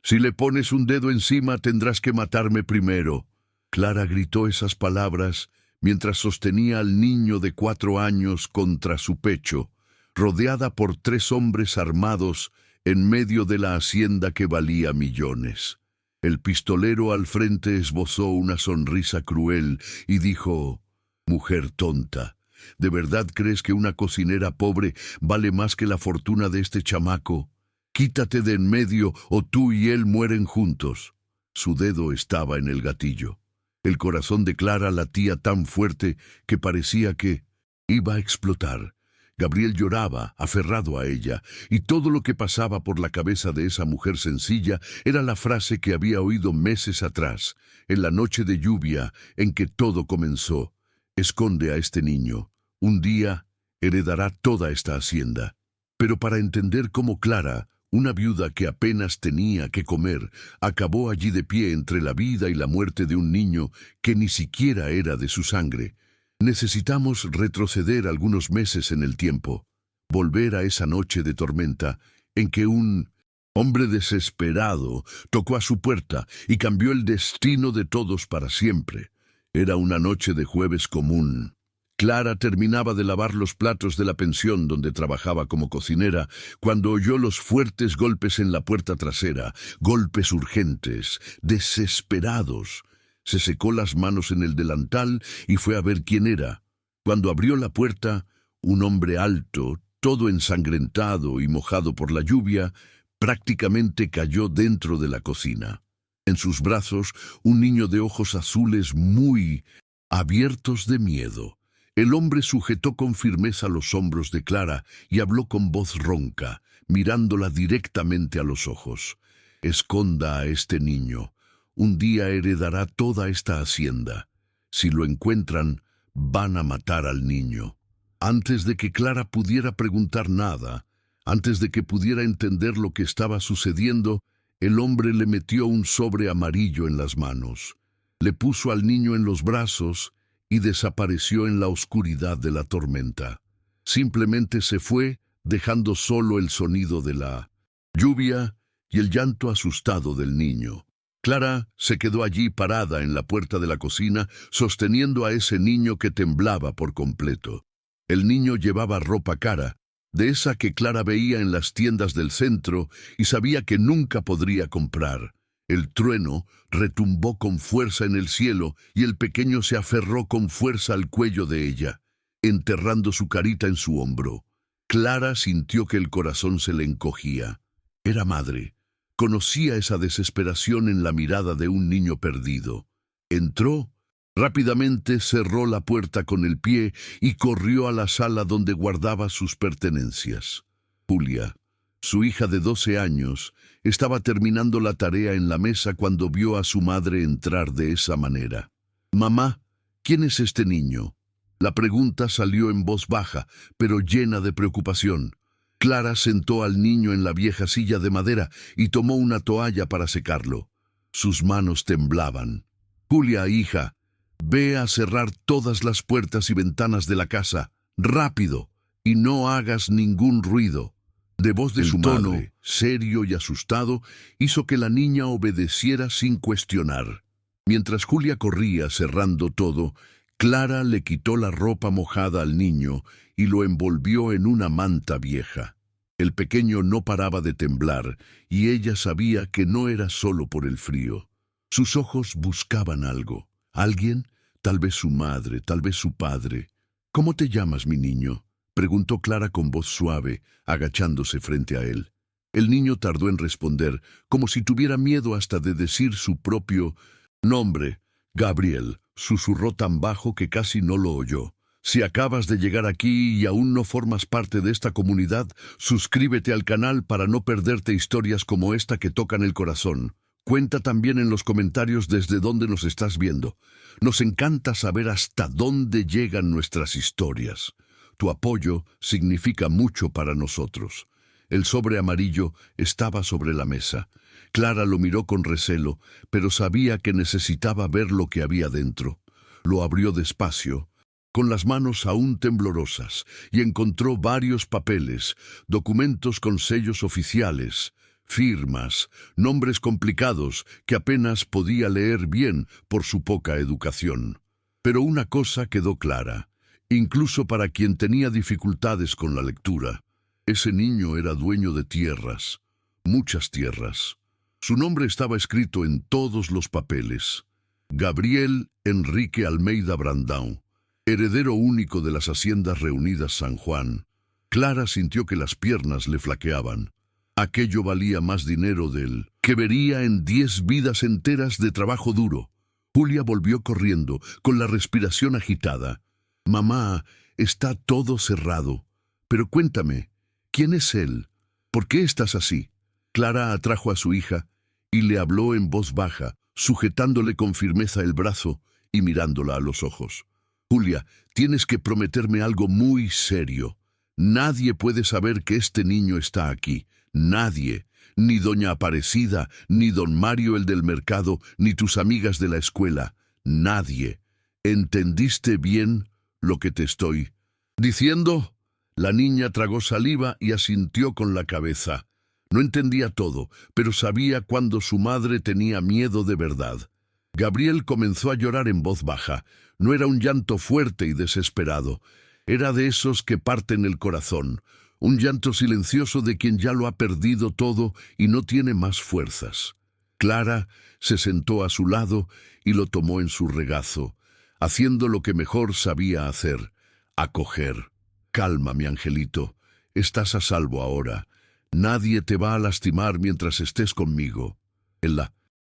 Si le pones un dedo encima, tendrás que matarme primero. Clara gritó esas palabras mientras sostenía al niño de 4 años contra su pecho, rodeada por 3 hombres armados en medio de la hacienda que valía millones. El pistolero al frente esbozó una sonrisa cruel y dijo: «Mujer tonta, ¿de verdad crees que una cocinera pobre vale más que la fortuna de este chamaco? Quítate de en medio o tú y él mueren juntos». Su dedo estaba en el gatillo. El corazón de Clara latía tan fuerte que parecía que iba a explotar. Gabriel lloraba, aferrado a ella, y todo lo que pasaba por la cabeza de esa mujer sencilla era la frase que había oído meses atrás, en la noche de lluvia en que todo comenzó: «Esconde a este niño. Un día heredará toda esta hacienda». Pero para entender cómo Clara, una viuda que apenas tenía que comer, acabó allí de pie entre la vida y la muerte de un niño que ni siquiera era de su sangre, necesitamos retroceder algunos meses en el tiempo, volver a esa noche de tormenta en que un hombre desesperado tocó a su puerta y cambió el destino de todos para siempre. Era una noche de jueves común. Clara terminaba de lavar los platos de la pensión donde trabajaba como cocinera cuando oyó los fuertes golpes en la puerta trasera, golpes urgentes, desesperados. Se secó las manos en el delantal y fue a ver quién era. Cuando abrió la puerta, un hombre alto, todo ensangrentado y mojado por la lluvia, prácticamente cayó dentro de la cocina. En sus brazos, un niño de ojos azules muy abiertos de miedo. El hombre sujetó con firmeza los hombros de Clara y habló con voz ronca, mirándola directamente a los ojos. «Esconda a este niño. Un día heredará toda esta hacienda. Si lo encuentran, van a matar al niño». Antes de que Clara pudiera preguntar nada, antes de que pudiera entender lo que estaba sucediendo, el hombre le metió un sobre amarillo en las manos. Le puso al niño en los brazos y desapareció en la oscuridad de la tormenta. Simplemente se fue, dejando solo el sonido de la lluvia y el llanto asustado del niño. Clara se quedó allí parada en la puerta de la cocina, sosteniendo a ese niño que temblaba por completo. El niño llevaba ropa cara, de esa que Clara veía en las tiendas del centro y sabía que nunca podría comprar. El trueno retumbó con fuerza en el cielo y el pequeño se aferró con fuerza al cuello de ella, enterrando su carita en su hombro. Clara sintió que el corazón se le encogía. Era madre. Conocía esa desesperación en la mirada de un niño perdido. Entró, rápidamente cerró la puerta con el pie y corrió a la sala donde guardaba sus pertenencias. Julia, su hija de 12 años, estaba terminando la tarea en la mesa cuando vio a su madre entrar de esa manera. «Mamá, ¿quién es este niño?». La pregunta salió en voz baja, pero llena de preocupación. Clara sentó al niño en la vieja silla de madera y tomó una toalla para secarlo. Sus manos temblaban. «Julia, hija, ve a cerrar todas las puertas y ventanas de la casa, rápido, y no hagas ningún ruido». De voz de su tono, serio y asustado, hizo que la niña obedeciera sin cuestionar. Mientras Julia corría cerrando todo, Clara le quitó la ropa mojada al niño y lo envolvió en una manta vieja. El pequeño no paraba de temblar y ella sabía que no era solo por el frío. Sus ojos buscaban algo. ¿Alguien? Tal vez su madre, tal vez su padre. «¿Cómo te llamas, mi niño?», preguntó Clara con voz suave, agachándose frente a él. El niño tardó en responder, como si tuviera miedo hasta de decir su propio nombre. «Gabriel», susurró tan bajo que casi no lo oyó. «Si acabas de llegar aquí y aún no formas parte de esta comunidad, suscríbete al canal para no perderte historias como esta que tocan el corazón. Cuenta también en los comentarios desde dónde nos estás viendo. Nos encanta saber hasta dónde llegan nuestras historias. Tu apoyo significa mucho para nosotros». El sobre amarillo estaba sobre la mesa. Clara lo miró con recelo, pero sabía que necesitaba ver lo que había dentro. Lo abrió despacio, con las manos aún temblorosas, y encontró varios papeles, documentos con sellos oficiales, firmas, nombres complicados que apenas podía leer bien por su poca educación. Pero una cosa quedó clara, incluso para quien tenía dificultades con la lectura. Ese niño era dueño de tierras, muchas tierras. Su nombre estaba escrito en todos los papeles. Gabriel Enrique Almeida Brandão, heredero único de las Haciendas Reunidas San Juan. Clara sintió que las piernas le flaqueaban. Aquello valía más dinero del que vería en 10 vidas enteras de trabajo duro. Julia volvió corriendo, con la respiración agitada. «Mamá, está todo cerrado. Pero cuéntame, ¿quién es él? ¿Por qué estás así?» Clara atrajo a su hija y le habló en voz baja, sujetándole con firmeza el brazo y mirándola a los ojos. «Julia, tienes que prometerme algo muy serio. Nadie puede saber que este niño está aquí. Nadie. Ni doña Aparecida, ni don Mario el del mercado, ni tus amigas de la escuela. Nadie. ¿Entendiste bien lo que te estoy diciendo?» La niña tragó saliva y asintió con la cabeza. No entendía todo, pero sabía cuando su madre tenía miedo de verdad. Gabriel comenzó a llorar en voz baja. No era un llanto fuerte y desesperado. Era de esos que parten el corazón. Un llanto silencioso de quien ya lo ha perdido todo y no tiene más fuerzas. Clara se sentó a su lado y lo tomó en su regazo, haciendo lo que mejor sabía hacer: acoger. «Calma, mi angelito. Estás a salvo ahora. Nadie te va a lastimar mientras estés conmigo». El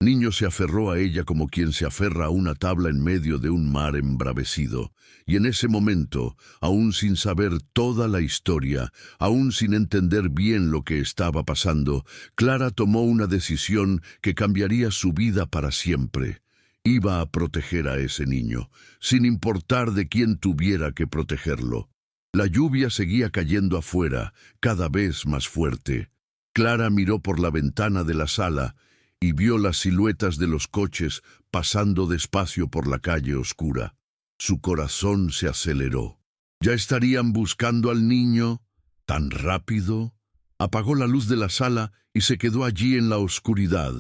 niño se aferró a ella como quien se aferra a una tabla en medio de un mar embravecido. Y en ese momento, aún sin saber toda la historia, aún sin entender bien lo que estaba pasando, Clara tomó una decisión que cambiaría su vida para siempre. Iba a proteger a ese niño, sin importar de quién tuviera que protegerlo. La lluvia seguía cayendo afuera, cada vez más fuerte. Clara miró por la ventana de la sala y vio las siluetas de los coches pasando despacio por la calle oscura. Su corazón se aceleró. ¿Ya estarían buscando al niño? ¿Tan rápido? Apagó la luz de la sala y se quedó allí en la oscuridad,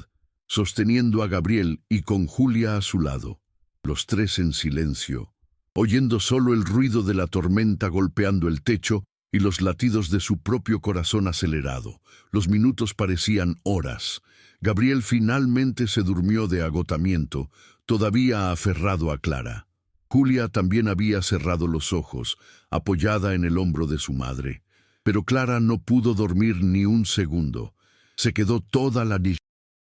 sosteniendo a Gabriel y con Julia a su lado. Los tres en silencio, oyendo solo el ruido de la tormenta golpeando el techo y los latidos de su propio corazón acelerado. Los minutos parecían horas. Gabriel finalmente se durmió de agotamiento, todavía aferrado a Clara. Julia también había cerrado los ojos, apoyada en el hombro de su madre. Pero Clara no pudo dormir ni un segundo. Se quedó toda la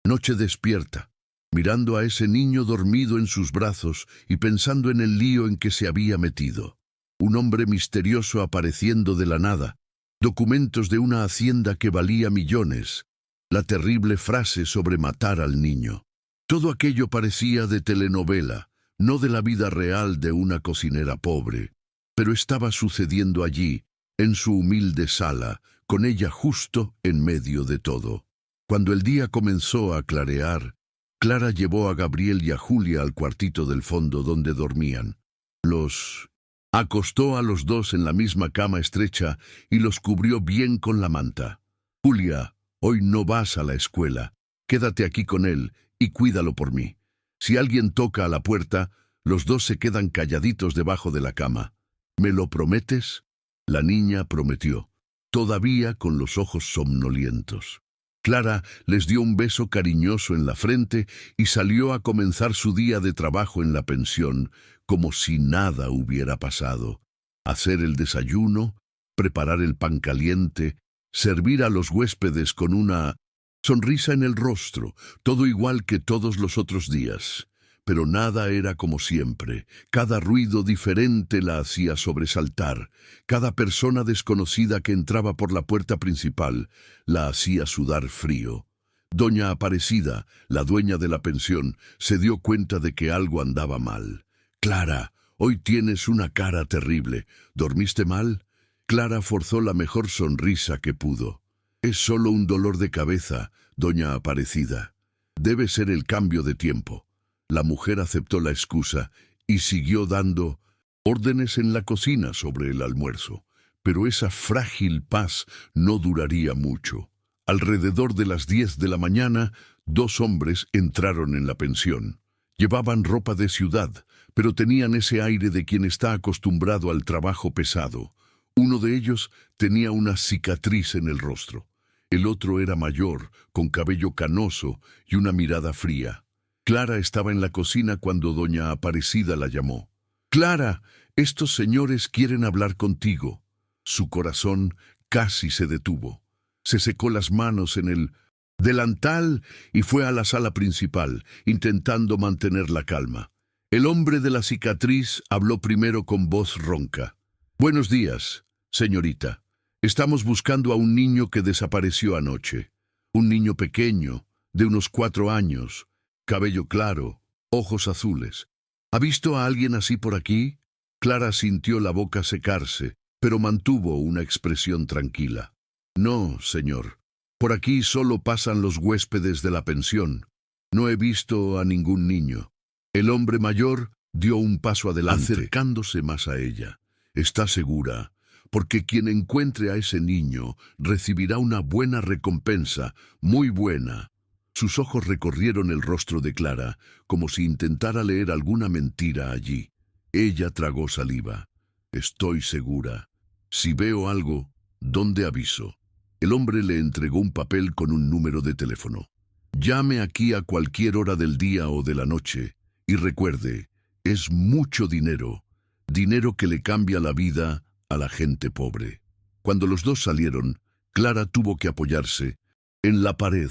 noche despierta, mirando a ese niño dormido en sus brazos y pensando en el lío en que se había metido. Un hombre misterioso apareciendo de la nada, documentos de una hacienda que valía millones, la terrible frase sobre matar al niño. Todo aquello parecía de telenovela, no de la vida real de una cocinera pobre, pero estaba sucediendo allí, en su humilde sala, con ella justo en medio de todo. Cuando el día comenzó a clarear, Clara llevó a Gabriel y a Julia al cuartito del fondo donde dormían. Los acostó a los dos en la misma cama estrecha y los cubrió bien con la manta. «Julia, hoy no vas a la escuela. Quédate aquí con él y cuídalo por mí. Si alguien toca a la puerta, los dos se quedan calladitos debajo de la cama. ¿Me lo prometes?» La niña prometió, todavía con los ojos somnolientos. Clara les dio un beso cariñoso en la frente y salió a comenzar su día de trabajo en la pensión, como si nada hubiera pasado. Hacer el desayuno, preparar el pan caliente, servir a los huéspedes con una sonrisa en el rostro, todo igual que todos los otros días. Pero nada era como siempre. Cada ruido diferente la hacía sobresaltar. Cada persona desconocida que entraba por la puerta principal la hacía sudar frío. Doña Aparecida, la dueña de la pensión, se dio cuenta de que algo andaba mal. «Clara, hoy tienes una cara terrible. ¿Dormiste mal?» Clara forzó la mejor sonrisa que pudo. «Es solo un dolor de cabeza, doña Aparecida. Debe ser el cambio de tiempo». La mujer aceptó la excusa y siguió dando órdenes en la cocina sobre el almuerzo. Pero esa frágil paz no duraría mucho. Alrededor de las 10 de la mañana, dos hombres entraron en la pensión. Llevaban ropa de ciudad, pero tenían ese aire de quien está acostumbrado al trabajo pesado. Uno de ellos tenía una cicatriz en el rostro. El otro era mayor, con cabello canoso y una mirada fría. Clara estaba en la cocina cuando doña Aparecida la llamó. «Clara, estos señores quieren hablar contigo». Su corazón casi se detuvo. Se secó las manos en el delantal y fue a la sala principal, intentando mantener la calma. El hombre de la cicatriz habló primero con voz ronca. «Buenos días, señorita. Estamos buscando a un niño que desapareció anoche. Un niño pequeño, de unos 4 años, cabello claro, ojos azules. ¿Ha visto a alguien así por aquí?» Clara sintió la boca secarse, pero mantuvo una expresión tranquila. «No, señor. Por aquí solo pasan los huéspedes de la pensión. No he visto a ningún niño». El hombre mayor dio un paso adelante, acercándose más a ella. «¿Está segura? Porque quien encuentre a ese niño recibirá una buena recompensa, muy buena». Sus ojos recorrieron el rostro de Clara, como si intentara leer alguna mentira allí. Ella tragó saliva. «Estoy segura. Si veo algo, ¿dónde aviso?» El hombre le entregó un papel con un número de teléfono. «Llame aquí a cualquier hora del día o de la noche. Y recuerde, es mucho dinero. Dinero que le cambia la vida a la gente pobre». Cuando los dos salieron, Clara tuvo que apoyarse en la pared.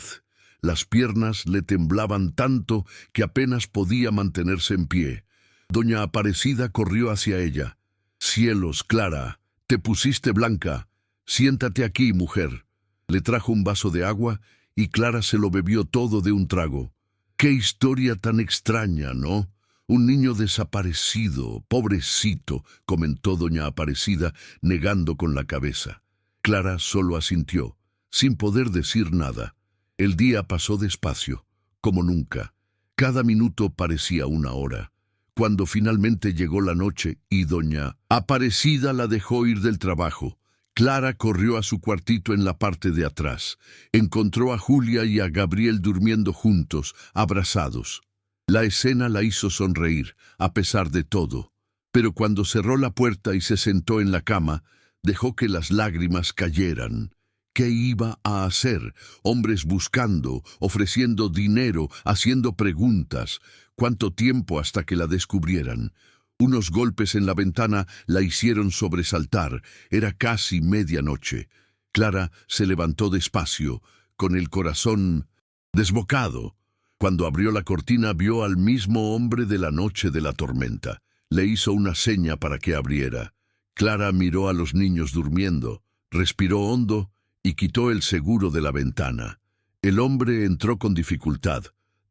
Las piernas le temblaban tanto que apenas podía mantenerse en pie. Doña Aparecida corrió hacia ella. «Cielos, Clara, te pusiste blanca. Siéntate aquí, mujer». Le trajo un vaso de agua y Clara se lo bebió todo de un trago. «Qué historia tan extraña, ¿no? Un niño desaparecido, pobrecito», comentó doña Aparecida, negando con la cabeza. Clara solo asintió, sin poder decir nada. El día pasó despacio, como nunca. Cada minuto parecía una hora. Cuando finalmente llegó la noche y doña Aparecida la dejó ir del trabajo, Clara corrió a su cuartito en la parte de atrás. Encontró a Julia y a Gabriel durmiendo juntos, abrazados. La escena la hizo sonreír, a pesar de todo. Pero cuando cerró la puerta y se sentó en la cama, dejó que las lágrimas cayeran. ¿Qué iba a hacer? Hombres buscando, ofreciendo dinero, haciendo preguntas. ¿Cuánto tiempo hasta que la descubrieran? Unos golpes en la ventana la hicieron sobresaltar. Era casi medianoche. Clara se levantó despacio, con el corazón desbocado. Cuando abrió la cortina vio al mismo hombre de la noche de la tormenta. Le hizo una seña para que abriera. Clara miró a los niños durmiendo, respiró hondo y quitó el seguro de la ventana. El hombre entró con dificultad,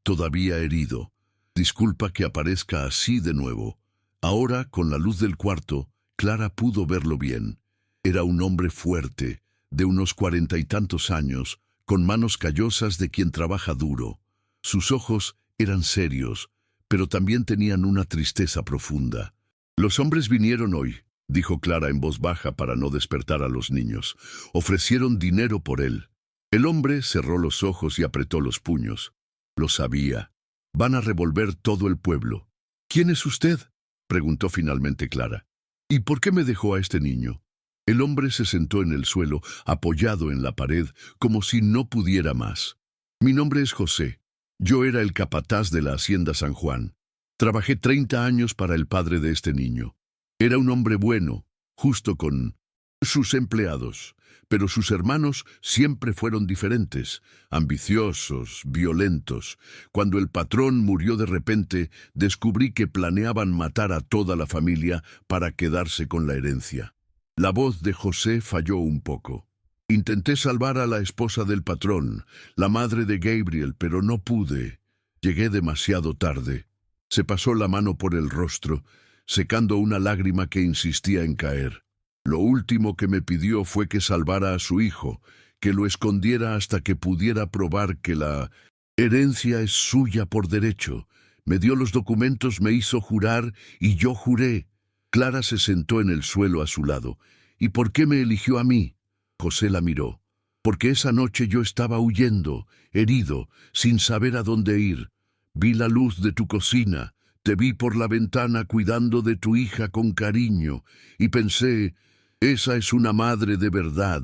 todavía herido. «Disculpa que aparezca así de nuevo». Ahora, con la luz del cuarto, Clara pudo verlo bien. Era un hombre fuerte, de unos 40 y tantos años, con manos callosas de quien trabaja duro. Sus ojos eran serios, pero también tenían una tristeza profunda. «Los hombres vinieron hoy», dijo Clara en voz baja para no despertar a los niños. «Ofrecieron dinero por él». El hombre cerró los ojos y apretó los puños. Lo sabía. Van a revolver todo el pueblo. «¿Quién es usted?», preguntó finalmente Clara. «¿Y por qué me dejó a este niño?». El hombre se sentó en el suelo, apoyado en la pared, como si no pudiera más. «Mi nombre es José. Yo era el capataz de la Hacienda San Juan. Trabajé 30 años para el padre de este niño. Era un hombre bueno, justo con sus empleados, pero sus hermanos siempre fueron diferentes, ambiciosos, violentos. Cuando el patrón murió de repente, descubrí que planeaban matar a toda la familia para quedarse con la herencia». La voz de José falló un poco. «Intenté salvar a la esposa del patrón, la madre de Gabriel, pero no pude. Llegué demasiado tarde». Se pasó la mano por el rostro, secando una lágrima que insistía en caer. «Lo último que me pidió fue que salvara a su hijo, que lo escondiera hasta que pudiera probar que la herencia es suya por derecho. Me dio los documentos, me hizo jurar y yo juré». Clara se sentó en el suelo a su lado. «¿Y por qué me eligió a mí?». José la miró. porque esa noche yo estaba huyendo, herido, sin saber a dónde ir. Vi la luz de tu cocina, te vi por la ventana cuidando de tu hija con cariño, y pensé, esa es una madre de verdad,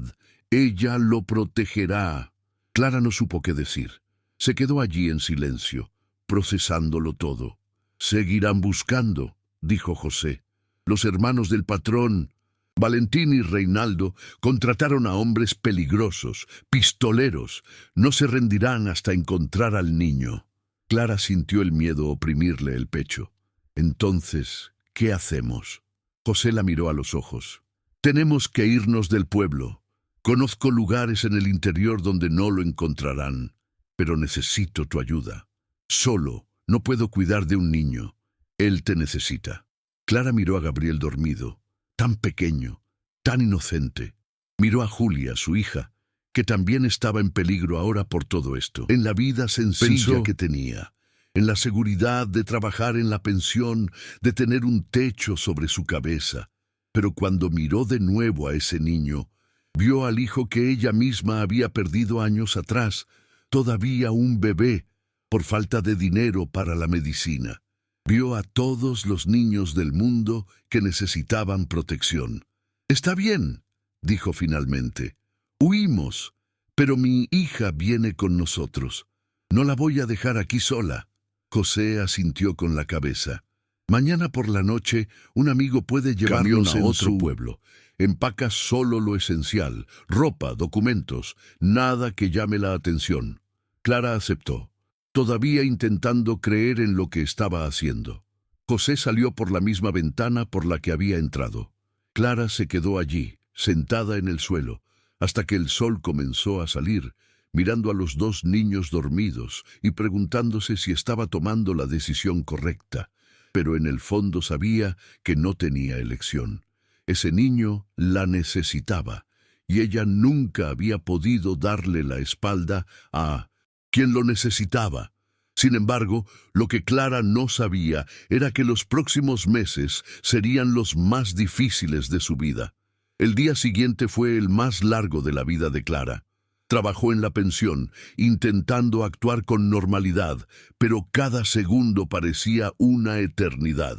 ella lo protegerá. Clara no supo qué decir. Se quedó allí en silencio, procesándolo todo. Seguirán buscando, dijo José. Los hermanos del patrón, Valentín y Reinaldo, contrataron a hombres peligrosos, pistoleros. No se rendirán hasta encontrar al niño. Clara sintió el miedo oprimirle el pecho. Entonces, ¿qué hacemos? José la miró a los ojos. Tenemos que irnos del pueblo. Conozco lugares en el interior donde no lo encontrarán, pero necesito tu ayuda. Solo no puedo cuidar de un niño. Él te necesita. Clara miró a Gabriel dormido, tan pequeño, tan inocente. Miró a Julia, su hija, que también estaba en peligro ahora por todo esto. En la vida sencilla que tenía, en la seguridad de trabajar en la pensión, de tener un techo sobre su cabeza. Pero cuando miró de nuevo a ese niño, vio al hijo que ella misma había perdido años atrás, todavía un bebé, por falta de dinero para la medicina. Vio a todos los niños del mundo que necesitaban protección. «Está bien», dijo finalmente. «Huimos, pero mi hija viene con nosotros. No la voy a dejar aquí sola». José asintió con la cabeza. «Mañana por la noche un amigo puede llevarnos a otro pueblo. Empaca solo lo esencial, ropa, documentos, nada que llame la atención». Clara aceptó, todavía intentando creer en lo que estaba haciendo. José salió por la misma ventana por la que había entrado. Clara se quedó allí, sentada en el suelo, hasta que el sol comenzó a salir, mirando a los dos niños dormidos y preguntándose si estaba tomando la decisión correcta. Pero en el fondo sabía que no tenía elección. Ese niño la necesitaba, y ella nunca había podido darle la espalda a quien lo necesitaba. Sin embargo, lo que Clara no sabía era que los próximos meses serían los más difíciles de su vida. El día siguiente fue el más largo de la vida de Clara. Trabajó en la pensión, intentando actuar con normalidad, pero cada segundo parecía una eternidad.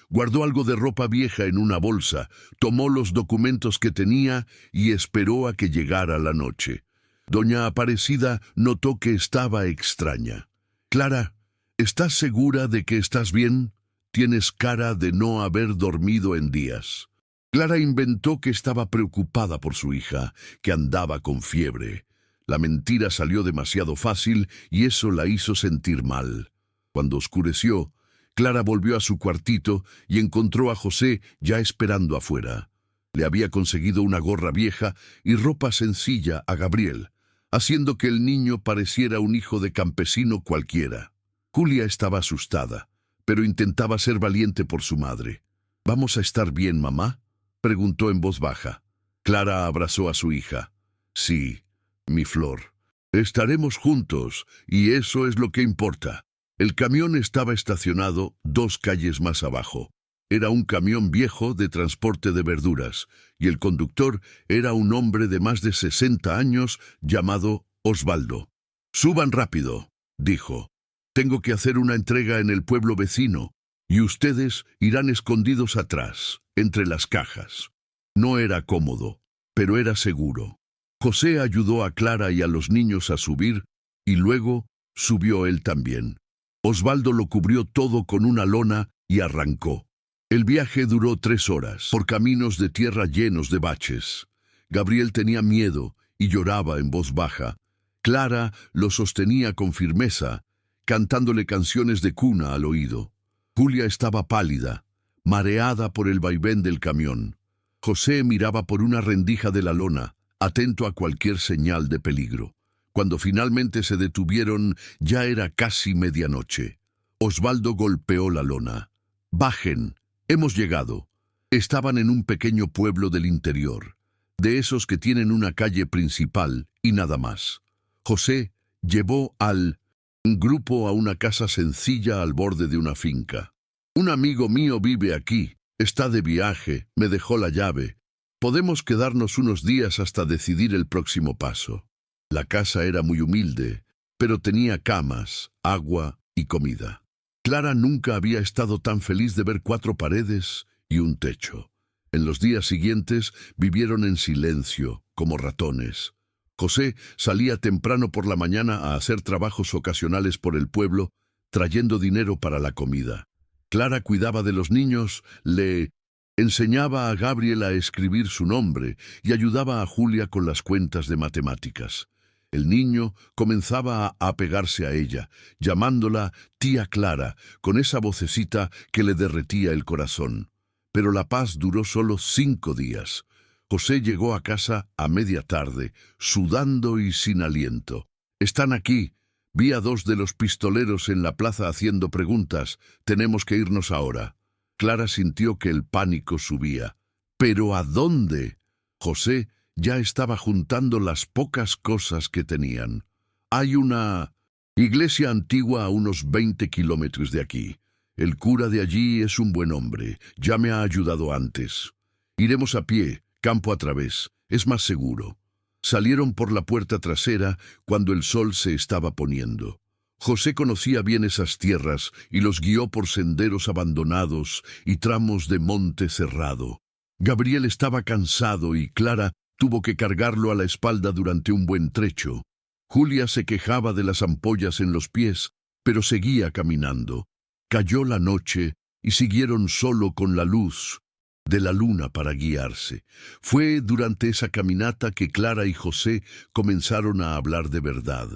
Guardó algo de ropa vieja en una bolsa, tomó los documentos que tenía y esperó a que llegara la noche. Doña Aparecida notó que estaba extraña. «Clara, ¿estás segura de que estás bien? Tienes cara de no haber dormido en días». Clara inventó que estaba preocupada por su hija, que andaba con fiebre. La mentira salió demasiado fácil y eso la hizo sentir mal. Cuando oscureció, Clara volvió a su cuartito y encontró a José ya esperando afuera. Le había conseguido una gorra vieja y ropa sencilla a Gabriel, haciendo que el niño pareciera un hijo de campesino cualquiera. Julia estaba asustada, pero intentaba ser valiente por su madre. «¿Vamos a estar bien, mamá?», preguntó en voz baja. Clara abrazó a su hija. «Sí, mi flor. Estaremos juntos, y eso es lo que importa». El camión estaba estacionado 2 calles más abajo. Era un camión viejo de transporte de verduras, y el conductor era un hombre de más de 60 años llamado Osvaldo. «Suban rápido», dijo. «Tengo que hacer una entrega en el pueblo vecino, y ustedes irán escondidos atrás, entre las cajas». No era cómodo, pero era seguro. José ayudó a Clara y a los niños a subir, y luego subió él también. Osvaldo lo cubrió todo con una lona y arrancó. El viaje duró 3 horas, por caminos de tierra llenos de baches. Gabriel tenía miedo y lloraba en voz baja. Clara lo sostenía con firmeza, cantándole canciones de cuna al oído. Julia estaba pálida, mareada por el vaivén del camión. José miraba por una rendija de la lona, atento a cualquier señal de peligro. Cuando finalmente se detuvieron, ya era casi medianoche. Osvaldo golpeó la lona. «Bajen, hemos llegado». Estaban en un pequeño pueblo del interior, de esos que tienen una calle principal y nada más. José llevó al grupo a una casa sencilla al borde de una finca. «Un amigo mío vive aquí, está de viaje, me dejó la llave. Podemos quedarnos unos días hasta decidir el próximo paso. La casa era muy humilde, pero tenía camas, agua y comida. Clara nunca había estado tan feliz de ver 4 paredes y un techo. En los días siguientes vivieron en silencio, como ratones. José salía temprano por la mañana a hacer trabajos ocasionales por el pueblo, trayendo dinero para la comida. Clara cuidaba de los niños, le enseñaba a Gabriel a escribir su nombre y ayudaba a Julia con las cuentas de matemáticas. El niño comenzaba a apegarse a ella, llamándola tía Clara, con esa vocecita que le derretía el corazón. Pero la paz duró solo 5 días. José llegó a casa a media tarde, sudando y sin aliento. «Están aquí. Vi a 2 de los pistoleros en la plaza haciendo preguntas. Tenemos que irnos ahora». Clara sintió que el pánico subía. ¿Pero a dónde? José ya estaba juntando las pocas cosas que tenían. «Hay una iglesia antigua a unos 20 kilómetros de aquí. El cura de allí es un buen hombre. Ya me ha ayudado antes. Iremos a pie, campo a través. Es más seguro». Salieron por la puerta trasera cuando el sol se estaba poniendo. José conocía bien esas tierras y los guió por senderos abandonados y tramos de monte cerrado. Gabriel estaba cansado y Clara tuvo que cargarlo a la espalda durante un buen trecho. Julia se quejaba de las ampollas en los pies, pero seguía caminando. Cayó la noche y siguieron solo con la luz de la luna para guiarse. Fue durante esa caminata que Clara y José comenzaron a hablar de verdad.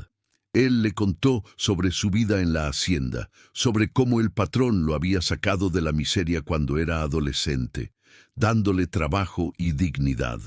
Él le contó sobre su vida en la hacienda, sobre cómo el patrón lo había sacado de la miseria cuando era adolescente, dándole trabajo y dignidad.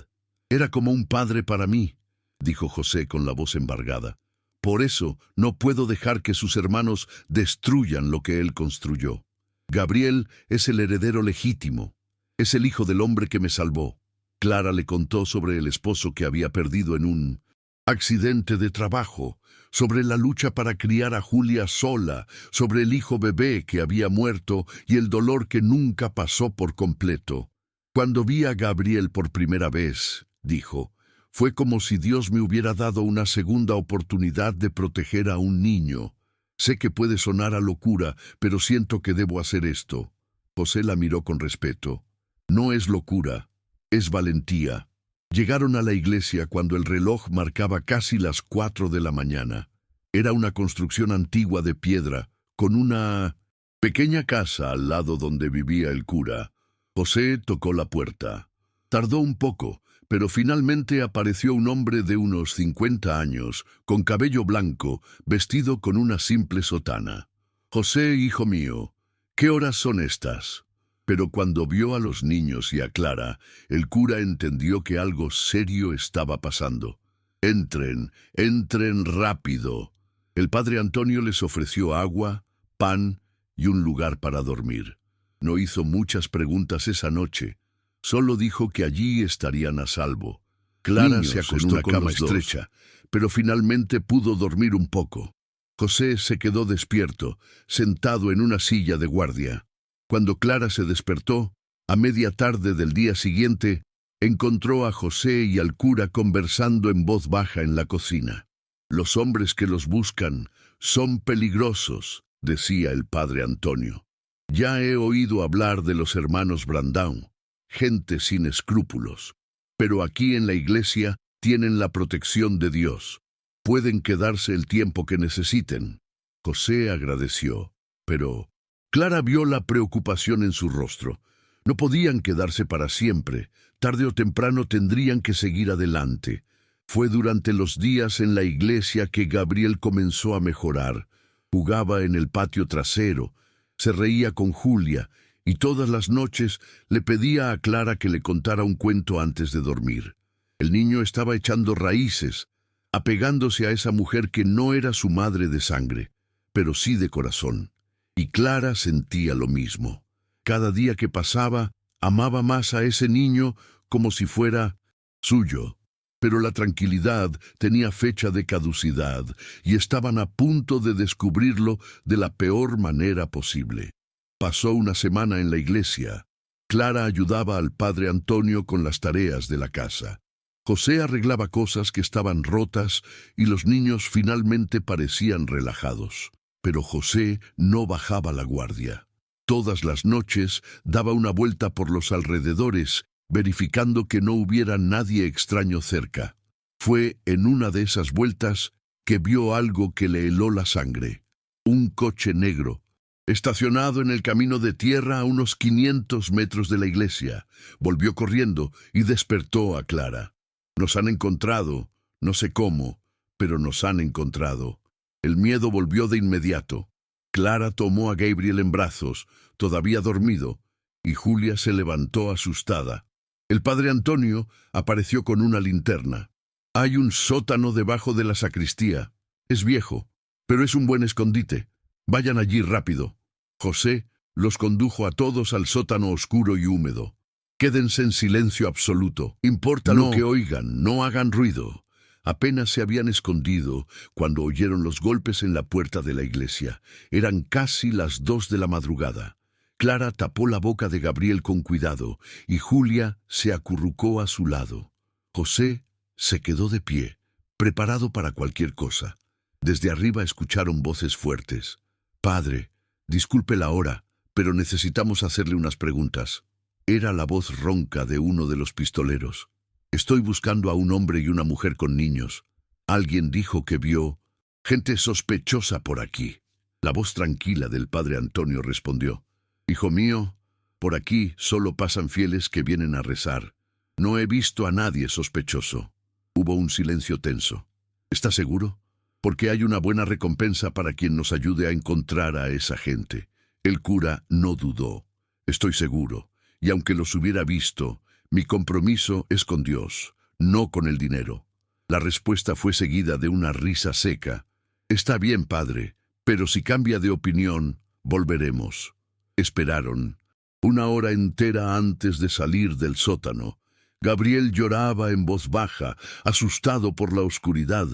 «Era como un padre para mí», dijo José con la voz embargada. «Por eso no puedo dejar que sus hermanos destruyan lo que él construyó. Gabriel es el heredero legítimo. Es el hijo del hombre que me salvó». Clara le contó sobre el esposo que había perdido en un accidente de trabajo, sobre la lucha para criar a Julia sola, sobre el hijo bebé que había muerto y el dolor que nunca pasó por completo. «Cuando vi a Gabriel por primera vez», dijo, «fue como si Dios me hubiera dado una segunda oportunidad de proteger a un niño. Sé que puede sonar a locura, pero siento que debo hacer esto». José la miró con respeto. «No es locura, es valentía». Llegaron a la iglesia cuando el reloj marcaba casi las 4 de la mañana. Era una construcción antigua de piedra, con una pequeña casa al lado donde vivía el cura. José tocó la puerta. Tardó un poco, pero finalmente apareció un hombre de unos 50 años, con cabello blanco, vestido con una simple sotana. «José, hijo mío, ¿qué horas son estas?». Pero cuando vio a los niños y a Clara, el cura entendió que algo serio estaba pasando. «Entren, entren rápido». El padre Antonio les ofreció agua, pan y un lugar para dormir. No hizo muchas preguntas esa noche, solo dijo que allí estarían a salvo. Clara se acostó en una cama estrecha, pero finalmente pudo dormir un poco. José se quedó despierto, sentado en una silla de guardia. Cuando Clara se despertó, a media tarde del día siguiente, encontró a José y al cura conversando en voz baja en la cocina. «Los hombres que los buscan son peligrosos», decía el padre Antonio. «Ya he oído hablar de los hermanos Brandão, gente sin escrúpulos. Pero aquí en la iglesia tienen la protección de Dios. Pueden quedarse el tiempo que necesiten». José agradeció, pero Clara vio la preocupación en su rostro. No podían quedarse para siempre. Tarde o temprano tendrían que seguir adelante. Fue durante los días en la iglesia que Gabriel comenzó a mejorar. Jugaba en el patio trasero, se reía con Julia y todas las noches le pedía a Clara que le contara un cuento antes de dormir. El niño estaba echando raíces, apegándose a esa mujer que no era su madre de sangre, pero sí de corazón. Y Clara sentía lo mismo. Cada día que pasaba, amaba más a ese niño como si fuera suyo. Pero la tranquilidad tenía fecha de caducidad y estaban a punto de descubrirlo de la peor manera posible. Pasó una semana en la iglesia. Clara ayudaba al padre Antonio con las tareas de la casa. José arreglaba cosas que estaban rotas y los niños finalmente parecían relajados. Pero José no bajaba la guardia. Todas las noches daba una vuelta por los alrededores, verificando que no hubiera nadie extraño cerca. Fue en una de esas vueltas que vio algo que le heló la sangre. Un coche negro, estacionado en el camino de tierra a unos 500 metros de la iglesia. Volvió corriendo y despertó a Clara. Nos han encontrado, no sé cómo, pero nos han encontrado. El miedo volvió de inmediato. Clara tomó a Gabriel en brazos, todavía dormido, y Julia se levantó asustada. El padre Antonio apareció con una linterna. Hay un sótano debajo de la sacristía. Es viejo, pero es un buen escondite. Vayan allí rápido. José los condujo a todos al sótano oscuro y húmedo. Quédense en silencio absoluto. Importa lo que oigan, no hagan ruido. Apenas se habían escondido cuando oyeron los golpes en la puerta de la iglesia. Eran casi las 2 de la madrugada. Clara tapó la boca de Gabriel con cuidado y Julia se acurrucó a su lado. José se quedó de pie, preparado para cualquier cosa. Desde arriba escucharon voces fuertes. «Padre, disculpe la hora, pero necesitamos hacerle unas preguntas». Era la voz ronca de uno de los pistoleros. «Estoy buscando a un hombre y una mujer con niños. Alguien dijo que vio gente sospechosa por aquí». La voz tranquila del padre Antonio respondió: «Hijo mío, por aquí solo pasan fieles que vienen a rezar. No he visto a nadie sospechoso». Hubo un silencio tenso. «¿Está seguro? Porque hay una buena recompensa para quien nos ayude a encontrar a esa gente». El cura no dudó. «Estoy seguro. Y aunque los hubiera visto, mi compromiso es con Dios, no con el dinero». La respuesta fue seguida de una risa seca. «Está bien, padre, pero si cambia de opinión, volveremos». Esperaron. Una hora entera antes de salir del sótano. Gabriel lloraba en voz baja, asustado por la oscuridad.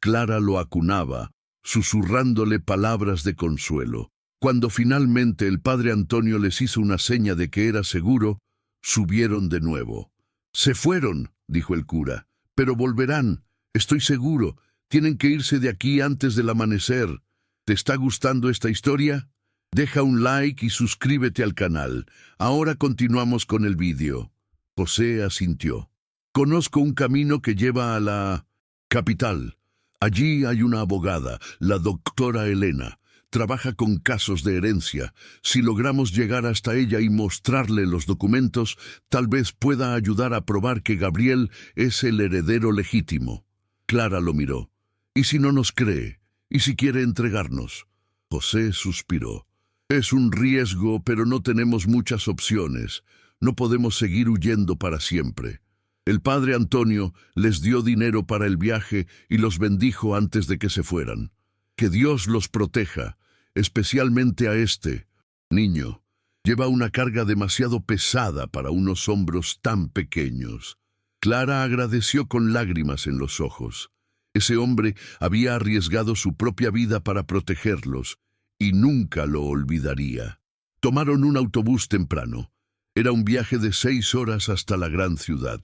Clara lo acunaba, susurrándole palabras de consuelo. Cuando finalmente el padre Antonio les hizo una seña de que era seguro, subieron de nuevo. «Se fueron», dijo el cura, «pero volverán, estoy seguro. Tienen que irse de aquí antes del amanecer». ¿Te está gustando esta historia? Deja un like y suscríbete al canal. Ahora continuamos con el vídeo. José asintió. «Conozco un camino que lleva a la capital. Allí hay una abogada, la doctora Elena. Trabaja con casos de herencia. Si logramos llegar hasta ella y mostrarle los documentos, tal vez pueda ayudar a probar que Gabriel es el heredero legítimo». Clara lo miró. «¿Y si no nos cree? ¿Y si quiere entregarnos?» José suspiró. «Es un riesgo, pero no tenemos muchas opciones. No podemos seguir huyendo para siempre». El padre Antonio les dio dinero para el viaje y los bendijo antes de que se fueran. «Que Dios los proteja, especialmente a este niño. Lleva una carga demasiado pesada para unos hombros tan pequeños». Clara agradeció con lágrimas en los ojos. Ese hombre había arriesgado su propia vida para protegerlos, y nunca lo olvidaría. Tomaron un autobús temprano. Era un viaje de 6 horas hasta la gran ciudad.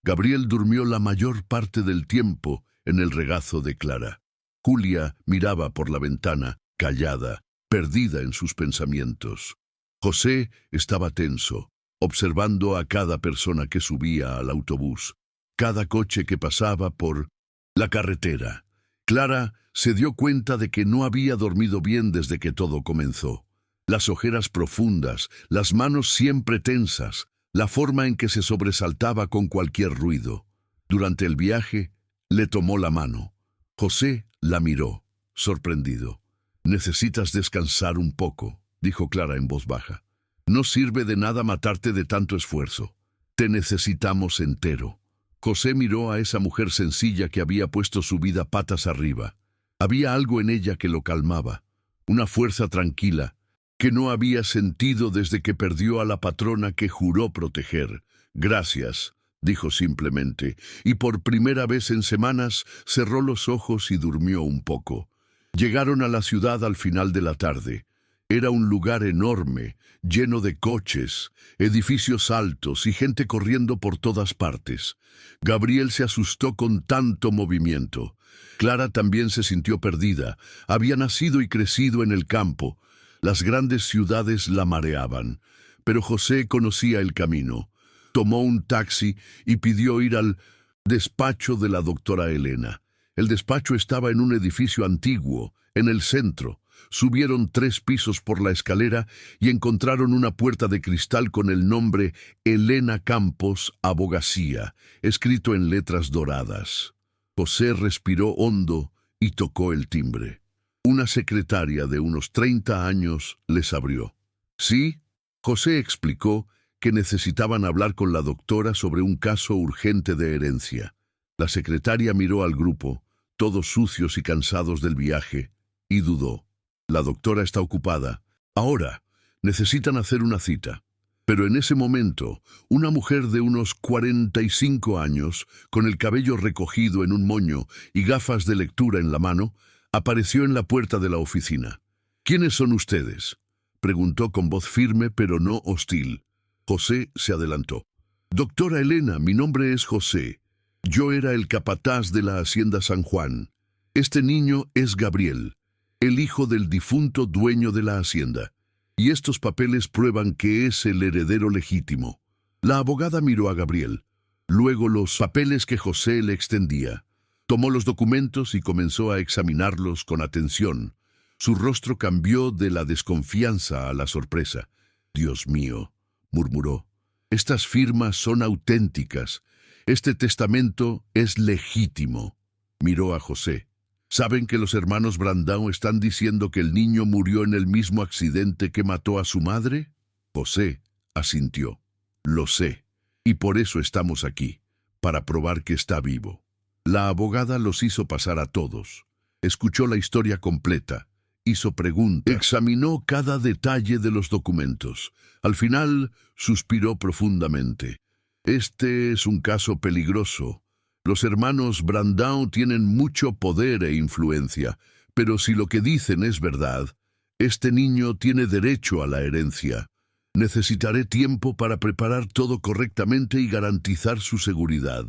Gabriel durmió la mayor parte del tiempo en el regazo de Clara. Julia miraba por la ventana, callada, perdida en sus pensamientos. José estaba tenso, observando a cada persona que subía al autobús, cada coche que pasaba por la carretera. Clara se dio cuenta de que no había dormido bien desde que todo comenzó. Las ojeras profundas, las manos siempre tensas, la forma en que se sobresaltaba con cualquier ruido. Durante el viaje, le tomó la mano. José la miró, sorprendido. «Necesitas descansar un poco», dijo Clara en voz baja. «No sirve de nada matarte de tanto esfuerzo. Te necesitamos entero». José miró a esa mujer sencilla que había puesto su vida patas arriba. Había algo en ella que lo calmaba, una fuerza tranquila, que no había sentido desde que perdió a la patrona que juró proteger. «Gracias», dijo simplemente, y por primera vez en semanas cerró los ojos y durmió un poco. Llegaron a la ciudad al final de la tarde. Era un lugar enorme, lleno de coches, edificios altos y gente corriendo por todas partes. Gabriel se asustó con tanto movimiento. Clara también se sintió perdida. Había nacido y crecido en el campo. Las grandes ciudades la mareaban. Pero José conocía el camino. Tomó un taxi y pidió ir al despacho de la doctora Elena. El despacho estaba en un edificio antiguo, en el centro. Subieron 3 pisos por la escalera y encontraron una puerta de cristal con el nombre Elena Campos Abogacía, escrito en letras doradas. José respiró hondo y tocó el timbre. Una secretaria de unos 30 años les abrió. ¿Sí? José explicó que necesitaban hablar con la doctora sobre un caso urgente de herencia. La secretaria miró al grupo, todos sucios y cansados del viaje, y dudó. La doctora está ocupada. Ahora, necesitan hacer una cita. Pero en ese momento, una mujer de unos 45 años, con el cabello recogido en un moño y gafas de lectura en la mano, apareció en la puerta de la oficina. ¿Quiénes son ustedes?, preguntó con voz firme pero no hostil. José se adelantó. Doctora Elena, mi nombre es José. Yo era el capataz de la Hacienda San Juan. Este niño es Gabriel, el hijo del difunto dueño de la hacienda. Y estos papeles prueban que es el heredero legítimo. La abogada miró a Gabriel. Luego los papeles que José le extendía. Tomó los documentos y comenzó a examinarlos con atención. Su rostro cambió de la desconfianza a la sorpresa. «Dios mío», murmuró, «estas firmas son auténticas. Este testamento es legítimo». Miró a José. «¿Saben que los hermanos Brandão están diciendo que el niño murió en el mismo accidente que mató a su madre?» José asintió. «Lo sé, y por eso estamos aquí, para probar que está vivo». La abogada los hizo pasar a todos. Escuchó la historia completa. Hizo preguntas. Examinó cada detalle de los documentos. Al final, suspiró profundamente. «Este es un caso peligroso. Los hermanos Brandão tienen mucho poder e influencia, pero si lo que dicen es verdad, este niño tiene derecho a la herencia. Necesitaré tiempo para preparar todo correctamente y garantizar su seguridad».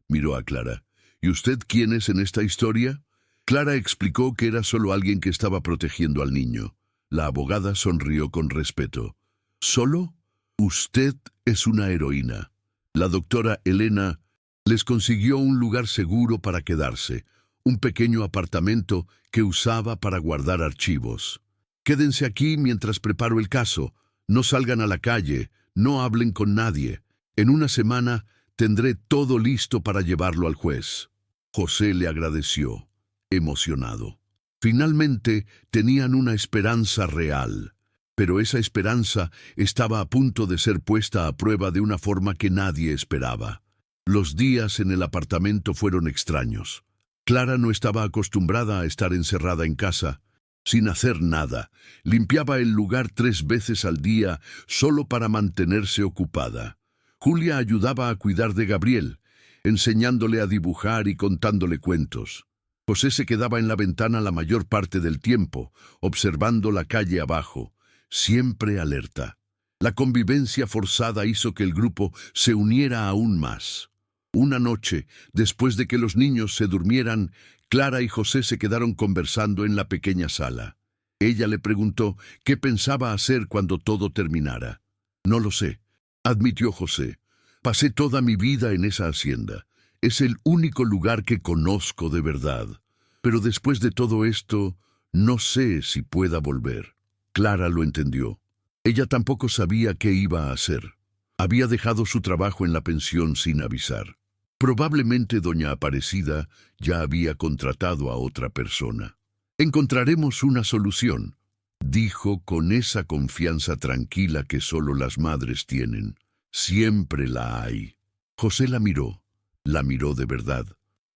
Miró a Clara. «¿Y usted quién es en esta historia?» Clara explicó que era solo alguien que estaba protegiendo al niño. La abogada sonrió con respeto. «¿Solo? Usted es una heroína». La doctora Elena les consiguió un lugar seguro para quedarse, un pequeño apartamento que usaba para guardar archivos. «Quédense aquí mientras preparo el caso. No salgan a la calle, no hablen con nadie. En una semana tendré todo listo para llevarlo al juez». José le agradeció, emocionado. Finalmente tenían una esperanza real, pero esa esperanza estaba a punto de ser puesta a prueba de una forma que nadie esperaba. Los días en el apartamento fueron extraños. Clara no estaba acostumbrada a estar encerrada en casa, sin hacer nada. Limpiaba el lugar 3 veces al día solo para mantenerse ocupada. Julia ayudaba a cuidar de Gabriel, enseñándole a dibujar y contándole cuentos. José se quedaba en la ventana la mayor parte del tiempo, observando la calle abajo, siempre alerta. La convivencia forzada hizo que el grupo se uniera aún más. Una noche, después de que los niños se durmieran, Clara y José se quedaron conversando en la pequeña sala. Ella le preguntó qué pensaba hacer cuando todo terminara. «No lo sé», admitió José. «Pasé toda mi vida en esa hacienda. Es el único lugar que conozco de verdad. Pero después de todo esto, no sé si pueda volver». Clara lo entendió. Ella tampoco sabía qué iba a hacer. Había dejado su trabajo en la pensión sin avisar. Probablemente doña Aparecida ya había contratado a otra persona. «Encontraremos una solución», dijo con esa confianza tranquila que solo las madres tienen. «Siempre la hay». José la miró de verdad,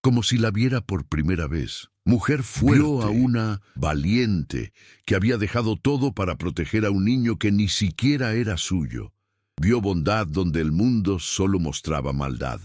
como si la viera por primera vez. Mujer fuerte. Vio a una valiente que había dejado todo para proteger a un niño que ni siquiera era suyo. Vio bondad donde el mundo solo mostraba maldad.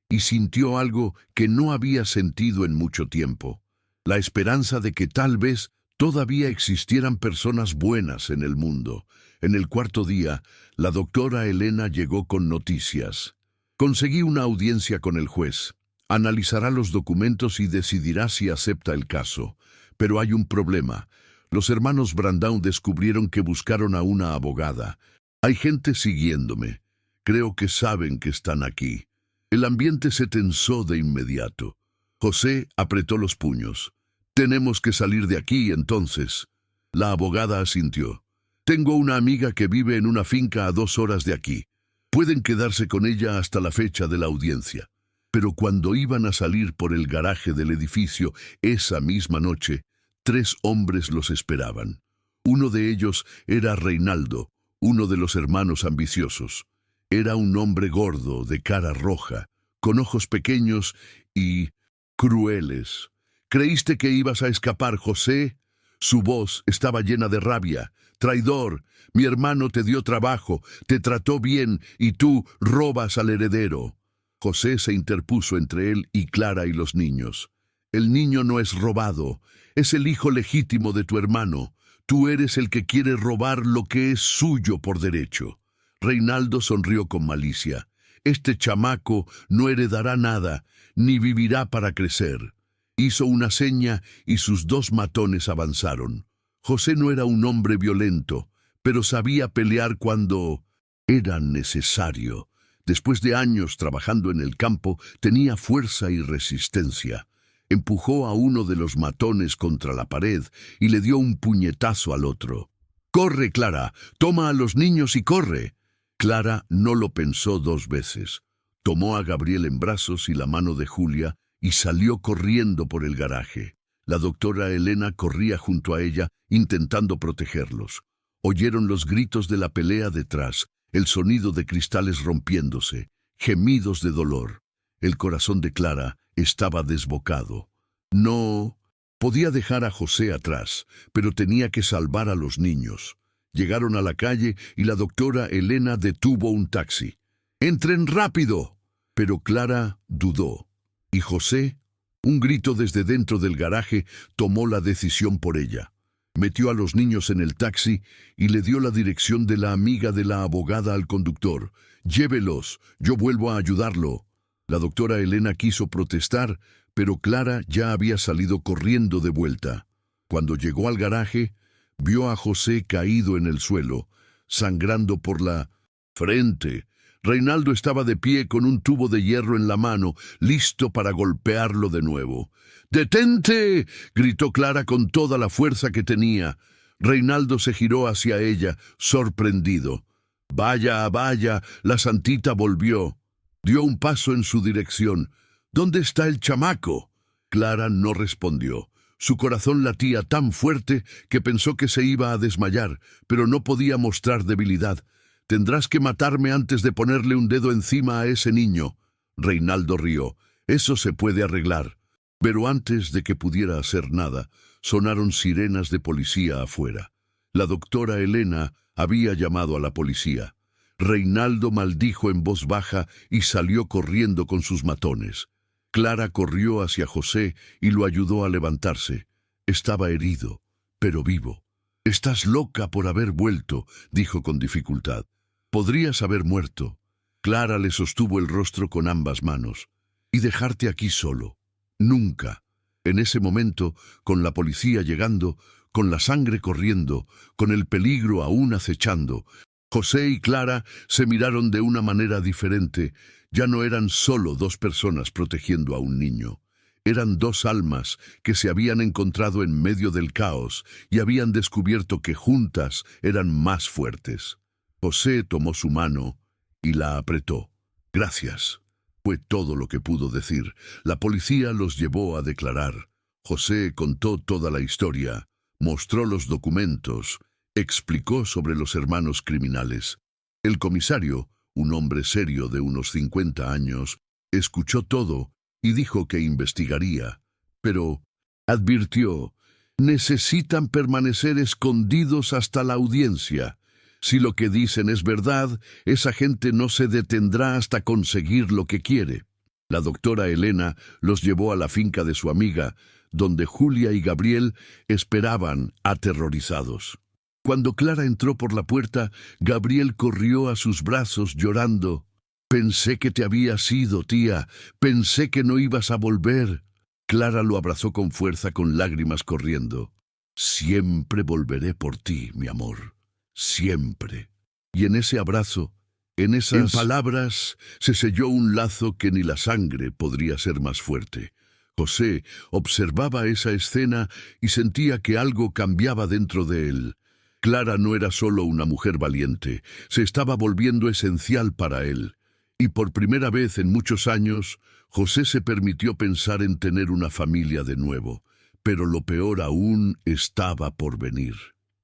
Y sintió algo que no había sentido en mucho tiempo. La esperanza de que tal vez todavía existieran personas buenas en el mundo. En el cuarto día, la doctora Elena llegó con noticias. Conseguí una audiencia con el juez. Analizará los documentos y decidirá si acepta el caso. Pero hay un problema. Los hermanos Brandão descubrieron que buscaron a una abogada. Hay gente siguiéndome. Creo que saben que están aquí. El ambiente se tensó de inmediato. José apretó los puños. Tenemos que salir de aquí, entonces. La abogada asintió. Tengo una amiga que vive en una finca a 2 horas de aquí. Pueden quedarse con ella hasta la fecha de la audiencia. Pero cuando iban a salir por el garaje del edificio esa misma noche, 3 hombres los esperaban. Uno de ellos era Reinaldo, uno de los hermanos ambiciosos. Era un hombre gordo, de cara roja, con ojos pequeños y crueles. ¿Creíste que ibas a escapar, José? Su voz estaba llena de rabia. Traidor, mi hermano te dio trabajo, te trató bien y tú robas al heredero. José se interpuso entre él y Clara y los niños. El niño no es robado, es el hijo legítimo de tu hermano. Tú eres el que quiere robar lo que es suyo por derecho. Reinaldo sonrió con malicia. Este chamaco no heredará nada, ni vivirá para crecer. Hizo una seña y sus 2 matones avanzaron. José no era un hombre violento, pero sabía pelear cuando era necesario. Después de años trabajando en el campo, tenía fuerza y resistencia. Empujó a uno de los matones contra la pared y le dio un puñetazo al otro. «¡Corre, Clara! ¡Toma a los niños y corre!». Clara no lo pensó 2 veces. Tomó a Gabriel en brazos y la mano de Julia y salió corriendo por el garaje. La doctora Elena corría junto a ella, intentando protegerlos. Oyeron los gritos de la pelea detrás, el sonido de cristales rompiéndose, gemidos de dolor. El corazón de Clara estaba desbocado. No podía dejar a José atrás, pero tenía que salvar a los niños. Llegaron a la calle y la doctora Elena detuvo un taxi. «¡Entren rápido!». Pero Clara dudó. Y José, un grito desde dentro del garaje, tomó la decisión por ella. Metió a los niños en el taxi y le dio la dirección de la amiga de la abogada al conductor. «Llévelos, yo vuelvo a ayudarlo». La doctora Elena quiso protestar, pero Clara ya había salido corriendo de vuelta. Cuando llegó al garaje, vio a José caído en el suelo, sangrando por la frente. Reinaldo estaba de pie con un tubo de hierro en la mano, listo para golpearlo de nuevo. «¡Detente!», gritó Clara con toda la fuerza que tenía. Reinaldo se giró hacia ella, sorprendido. «Vaya, vaya», la santita volvió. Dio un paso en su dirección. «¿Dónde está el chamaco?». Clara no respondió. Su corazón latía tan fuerte que pensó que se iba a desmayar, pero no podía mostrar debilidad. «Tendrás que matarme antes de ponerle un dedo encima a ese niño». Reinaldo rió. «Eso se puede arreglar». Pero antes de que pudiera hacer nada, sonaron sirenas de policía afuera. La doctora Elena había llamado a la policía. Reinaldo maldijo en voz baja y salió corriendo con sus matones. Clara corrió hacia José y lo ayudó a levantarse. Estaba herido, pero vivo. «Estás loca por haber vuelto», dijo con dificultad. «Podrías haber muerto». Clara le sostuvo el rostro con ambas manos. «Y dejarte aquí solo. Nunca». En ese momento, con la policía llegando, con la sangre corriendo, con el peligro aún acechando, José y Clara se miraron de una manera diferente. Ya no eran solo 2 personas protegiendo a un niño. Eran 2 almas que se habían encontrado en medio del caos y habían descubierto que juntas eran más fuertes. José tomó su mano y la apretó. «Gracias». Fue todo lo que pudo decir. La policía los llevó a declarar. José contó toda la historia, mostró los documentos, explicó sobre los hermanos criminales. El comisario, un hombre serio de unos 50 años, escuchó todo y dijo que investigaría. Pero advirtió: «Necesitan permanecer escondidos hasta la audiencia. Si lo que dicen es verdad, esa gente no se detendrá hasta conseguir lo que quiere». La doctora Elena los llevó a la finca de su amiga, donde Julia y Gabriel esperaban aterrorizados. Cuando Clara entró por la puerta, Gabriel corrió a sus brazos llorando. «Pensé que te habías ido, tía. Pensé que no ibas a volver». Clara lo abrazó con fuerza, con lágrimas corriendo. «Siempre volveré por ti, mi amor. Siempre». Y en ese abrazo, en esas palabras, se selló un lazo que ni la sangre podría ser más fuerte. José observaba esa escena y sentía que algo cambiaba dentro de él. Clara no era solo una mujer valiente, se estaba volviendo esencial para él. Y por primera vez en muchos años, José se permitió pensar en tener una familia de nuevo. Pero lo peor aún estaba por venir.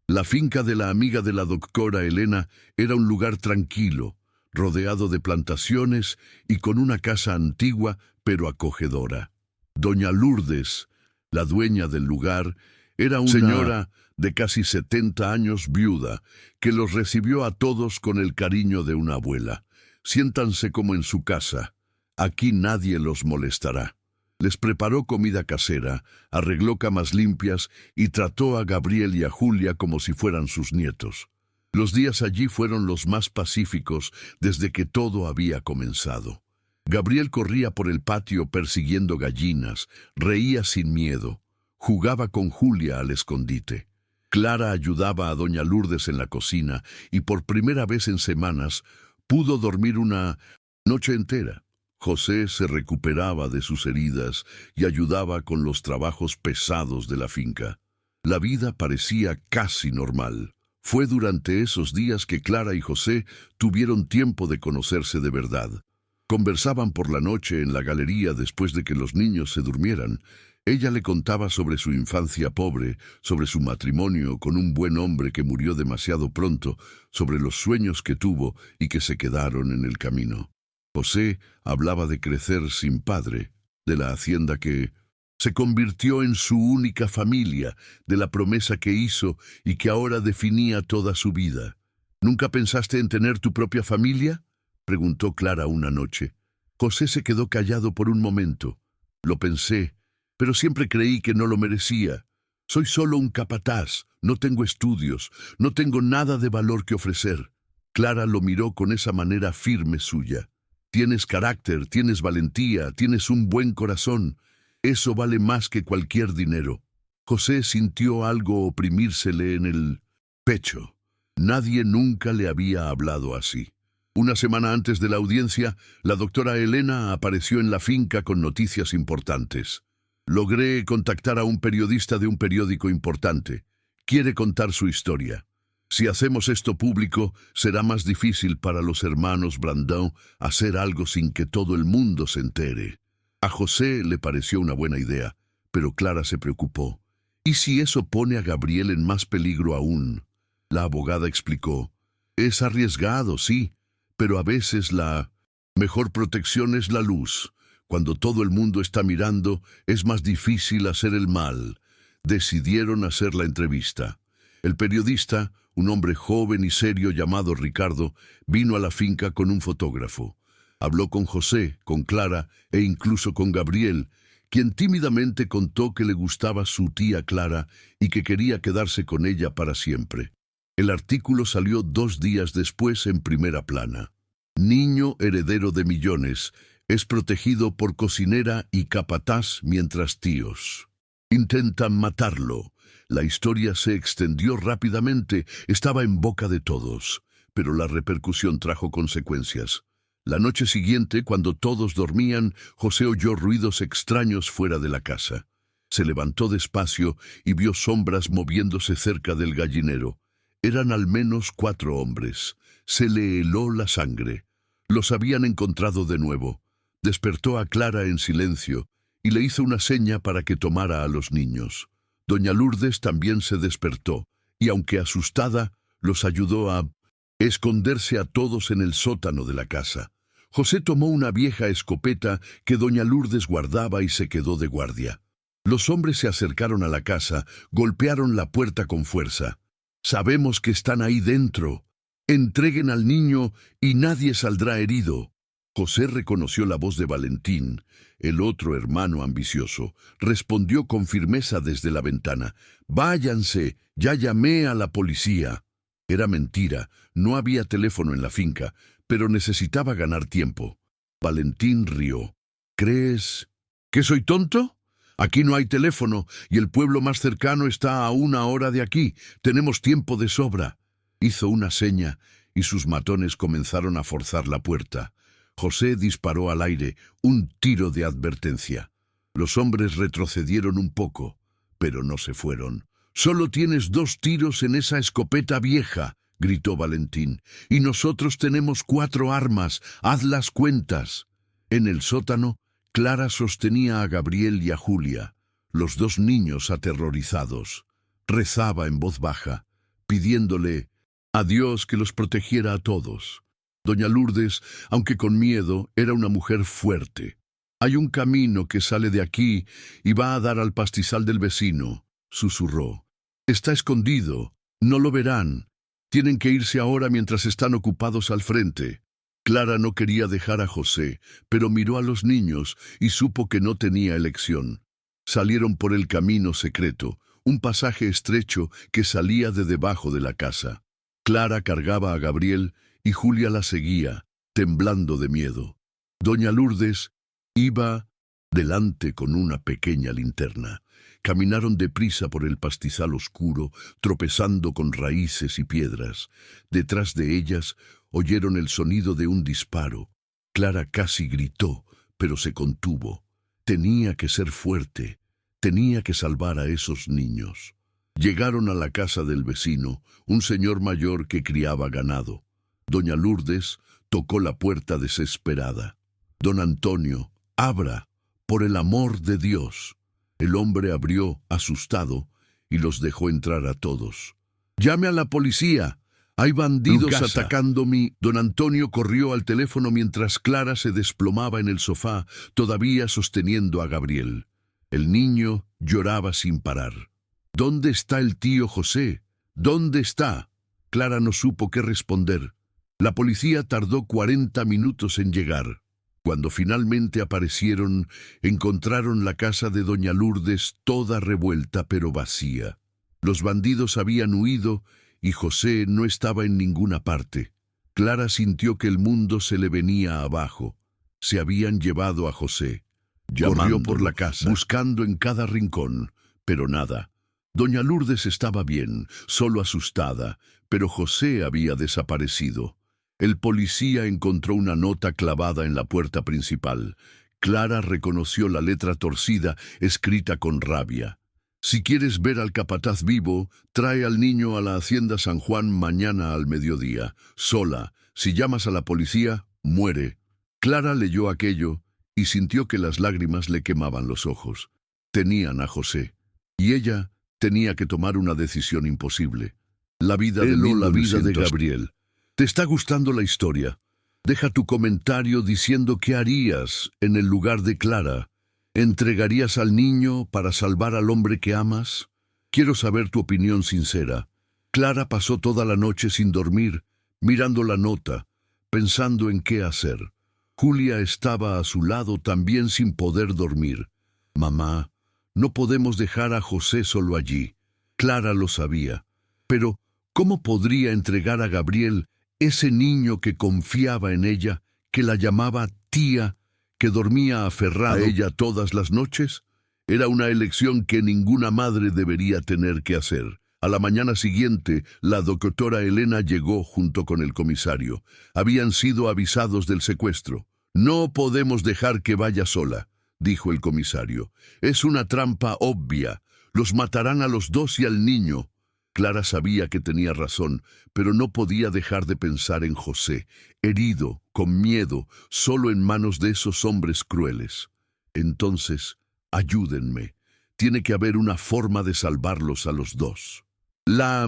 La finca de la amiga de la doctora Elena era un lugar tranquilo, rodeado de plantaciones y con una casa antigua pero acogedora. Doña Lourdes, la dueña del lugar, era una señora de casi 70 años, viuda, que los recibió a todos con el cariño de una abuela. «Siéntanse como en su casa. Aquí nadie los molestará». Les preparó comida casera, arregló camas limpias y trató a Gabriel y a Julia como si fueran sus nietos. Los días allí fueron los más pacíficos desde que todo había comenzado. Gabriel corría por el patio persiguiendo gallinas, reía sin miedo, jugaba con Julia al escondite. Clara ayudaba a doña Lourdes en la cocina y por primera vez en semanas pudo dormir una noche entera. José se recuperaba de sus heridas y ayudaba con los trabajos pesados de la finca. La vida parecía casi normal. Fue durante esos días que Clara y José tuvieron tiempo de conocerse de verdad. Conversaban por la noche en la galería después de que los niños se durmieran. Ella le contaba sobre su infancia pobre, sobre su matrimonio con un buen hombre que murió demasiado pronto, sobre los sueños que tuvo y que se quedaron en el camino. José hablaba de crecer sin padre, de la hacienda que se convirtió en su única familia, de la promesa que hizo y que ahora definía toda su vida. «¿Nunca pensaste en tener tu propia familia?», preguntó Clara una noche. José se quedó callado por un momento. «Lo pensé, pero siempre creí que no lo merecía. Soy solo un capataz, no tengo estudios, no tengo nada de valor que ofrecer». Clara lo miró con esa manera firme suya. «Tienes carácter, tienes valentía, tienes un buen corazón. Eso vale más que cualquier dinero». José sintió algo oprimírsele en el pecho. Nadie nunca le había hablado así. Una semana antes de la audiencia, la doctora Elena apareció en la finca con noticias importantes. «Logré contactar a un periodista de un periódico importante. Quiere contar su historia. Si hacemos esto público, será más difícil para los hermanos Brandão hacer algo sin que todo el mundo se entere». A José le pareció una buena idea, pero Clara se preocupó. «¿Y si eso pone a Gabriel en más peligro aún?». La abogada explicó. «Es arriesgado, sí, pero a veces la mejor protección es la luz. Cuando todo el mundo está mirando, es más difícil hacer el mal». Decidieron hacer la entrevista. El periodista, un hombre joven y serio llamado Ricardo, vino a la finca con un fotógrafo. Habló con José, con Clara e incluso con Gabriel, quien tímidamente contó que le gustaba su tía Clara y que quería quedarse con ella para siempre. El artículo salió 2 días después en primera plana. «Niño heredero de millones, es protegido por cocinera y capataz mientras tíos intentan matarlo». La historia se extendió rápidamente, estaba en boca de todos, pero la repercusión trajo consecuencias. La noche siguiente, cuando todos dormían, José oyó ruidos extraños fuera de la casa. Se levantó despacio y vio sombras moviéndose cerca del gallinero. Eran al menos 4 hombres. Se le heló la sangre. Los habían encontrado de nuevo. Despertó a Clara en silencio y le hizo una seña para que tomara a los niños. Doña Lourdes también se despertó y, aunque asustada, los ayudó a esconderse a todos en el sótano de la casa. José tomó una vieja escopeta que doña Lourdes guardaba y se quedó de guardia. Los hombres se acercaron a la casa, golpearon la puerta con fuerza. «Sabemos que están ahí dentro. Entreguen al niño y nadie saldrá herido». José reconoció la voz de Valentín. El otro hermano ambicioso respondió con firmeza desde la ventana: «Váyanse, ya llamé a la policía». Era mentira, no había teléfono en la finca, pero necesitaba ganar tiempo. Valentín rió. «¿Crees que soy tonto? Aquí no hay teléfono y el pueblo más cercano está a 1 hora de aquí. Tenemos tiempo de sobra». Hizo una seña y sus matones comenzaron a forzar la puerta. José disparó al aire, un tiro de advertencia. Los hombres retrocedieron un poco, pero no se fueron. «Solo tienes 2 tiros en esa escopeta vieja», gritó Valentín, «y nosotros tenemos 4 armas, haz las cuentas». En el sótano, Clara sostenía a Gabriel y a Julia, los 2 niños aterrorizados. Rezaba en voz baja, pidiéndole a Dios que los protegiera a todos. Doña Lourdes, aunque con miedo, era una mujer fuerte. «Hay un camino que sale de aquí y va a dar al pastizal del vecino», susurró. «Está escondido, no lo verán. Tienen que irse ahora mientras están ocupados al frente». Clara no quería dejar a José, pero miró a los niños y supo que no tenía elección. Salieron por el camino secreto, un pasaje estrecho que salía de debajo de la casa. Clara cargaba a Gabriel y Julia la seguía, temblando de miedo. Doña Lourdes iba delante con una pequeña linterna. Caminaron deprisa por el pastizal oscuro, tropezando con raíces y piedras. Detrás de ellas oyeron el sonido de un disparo. Clara casi gritó, pero se contuvo. Tenía que ser fuerte, tenía que salvar a esos niños. Llegaron a la casa del vecino, un señor mayor que criaba ganado. Doña Lourdes tocó la puerta desesperada. «Don Antonio, abra, por el amor de Dios». El hombre abrió, asustado, y los dejó entrar a todos. «Llame a la policía. Hay bandidos atacando mi...». Don Antonio corrió al teléfono mientras Clara se desplomaba en el sofá, todavía sosteniendo a Gabriel. El niño lloraba sin parar. «¿Dónde está el tío José? ¿Dónde está?». Clara no supo qué responder. La policía tardó 40 minutos en llegar. Cuando finalmente aparecieron, encontraron la casa de doña Lourdes toda revuelta pero vacía. Los bandidos habían huido y José no estaba en ninguna parte. Clara sintió que el mundo se le venía abajo. Se habían llevado a José. Corrió por la casa, buscando en cada rincón, pero nada. Doña Lourdes estaba bien, solo asustada, pero José había desaparecido. El policía encontró una nota clavada en la puerta principal. Clara reconoció la letra torcida, escrita con rabia. «Si quieres ver al capataz vivo, trae al niño a la hacienda San Juan mañana al mediodía. Sola. Si llamas a la policía, muere». Clara leyó aquello y sintió que las lágrimas le quemaban los ojos. Tenían a José, y ella tenía que tomar una decisión imposible. La vida de Lola, la vida de Gabriel. ¿Te está gustando la historia? Deja tu comentario diciendo qué harías en el lugar de Clara. ¿Entregarías al niño para salvar al hombre que amas? Quiero saber tu opinión sincera. Clara pasó toda la noche sin dormir, mirando la nota, pensando en qué hacer. Julia estaba a su lado también sin poder dormir. «Mamá, no podemos dejar a José solo allí». Clara lo sabía. Pero, ¿cómo podría entregar a Gabriel, ese niño que confiaba en ella, que la llamaba tía, que dormía aferrado a ella todas las noches? Era una elección que ninguna madre debería tener que hacer. A la mañana siguiente, la doctora Elena llegó junto con el comisario. Habían sido avisados del secuestro. «No podemos dejar que vaya sola», dijo el comisario. «Es una trampa obvia. Los matarán a los 2 y al niño». Clara sabía que tenía razón, pero no podía dejar de pensar en José, herido, con miedo, solo en manos de esos hombres crueles. «Entonces, ayúdenme. Tiene que haber una forma de salvarlos a los 2». La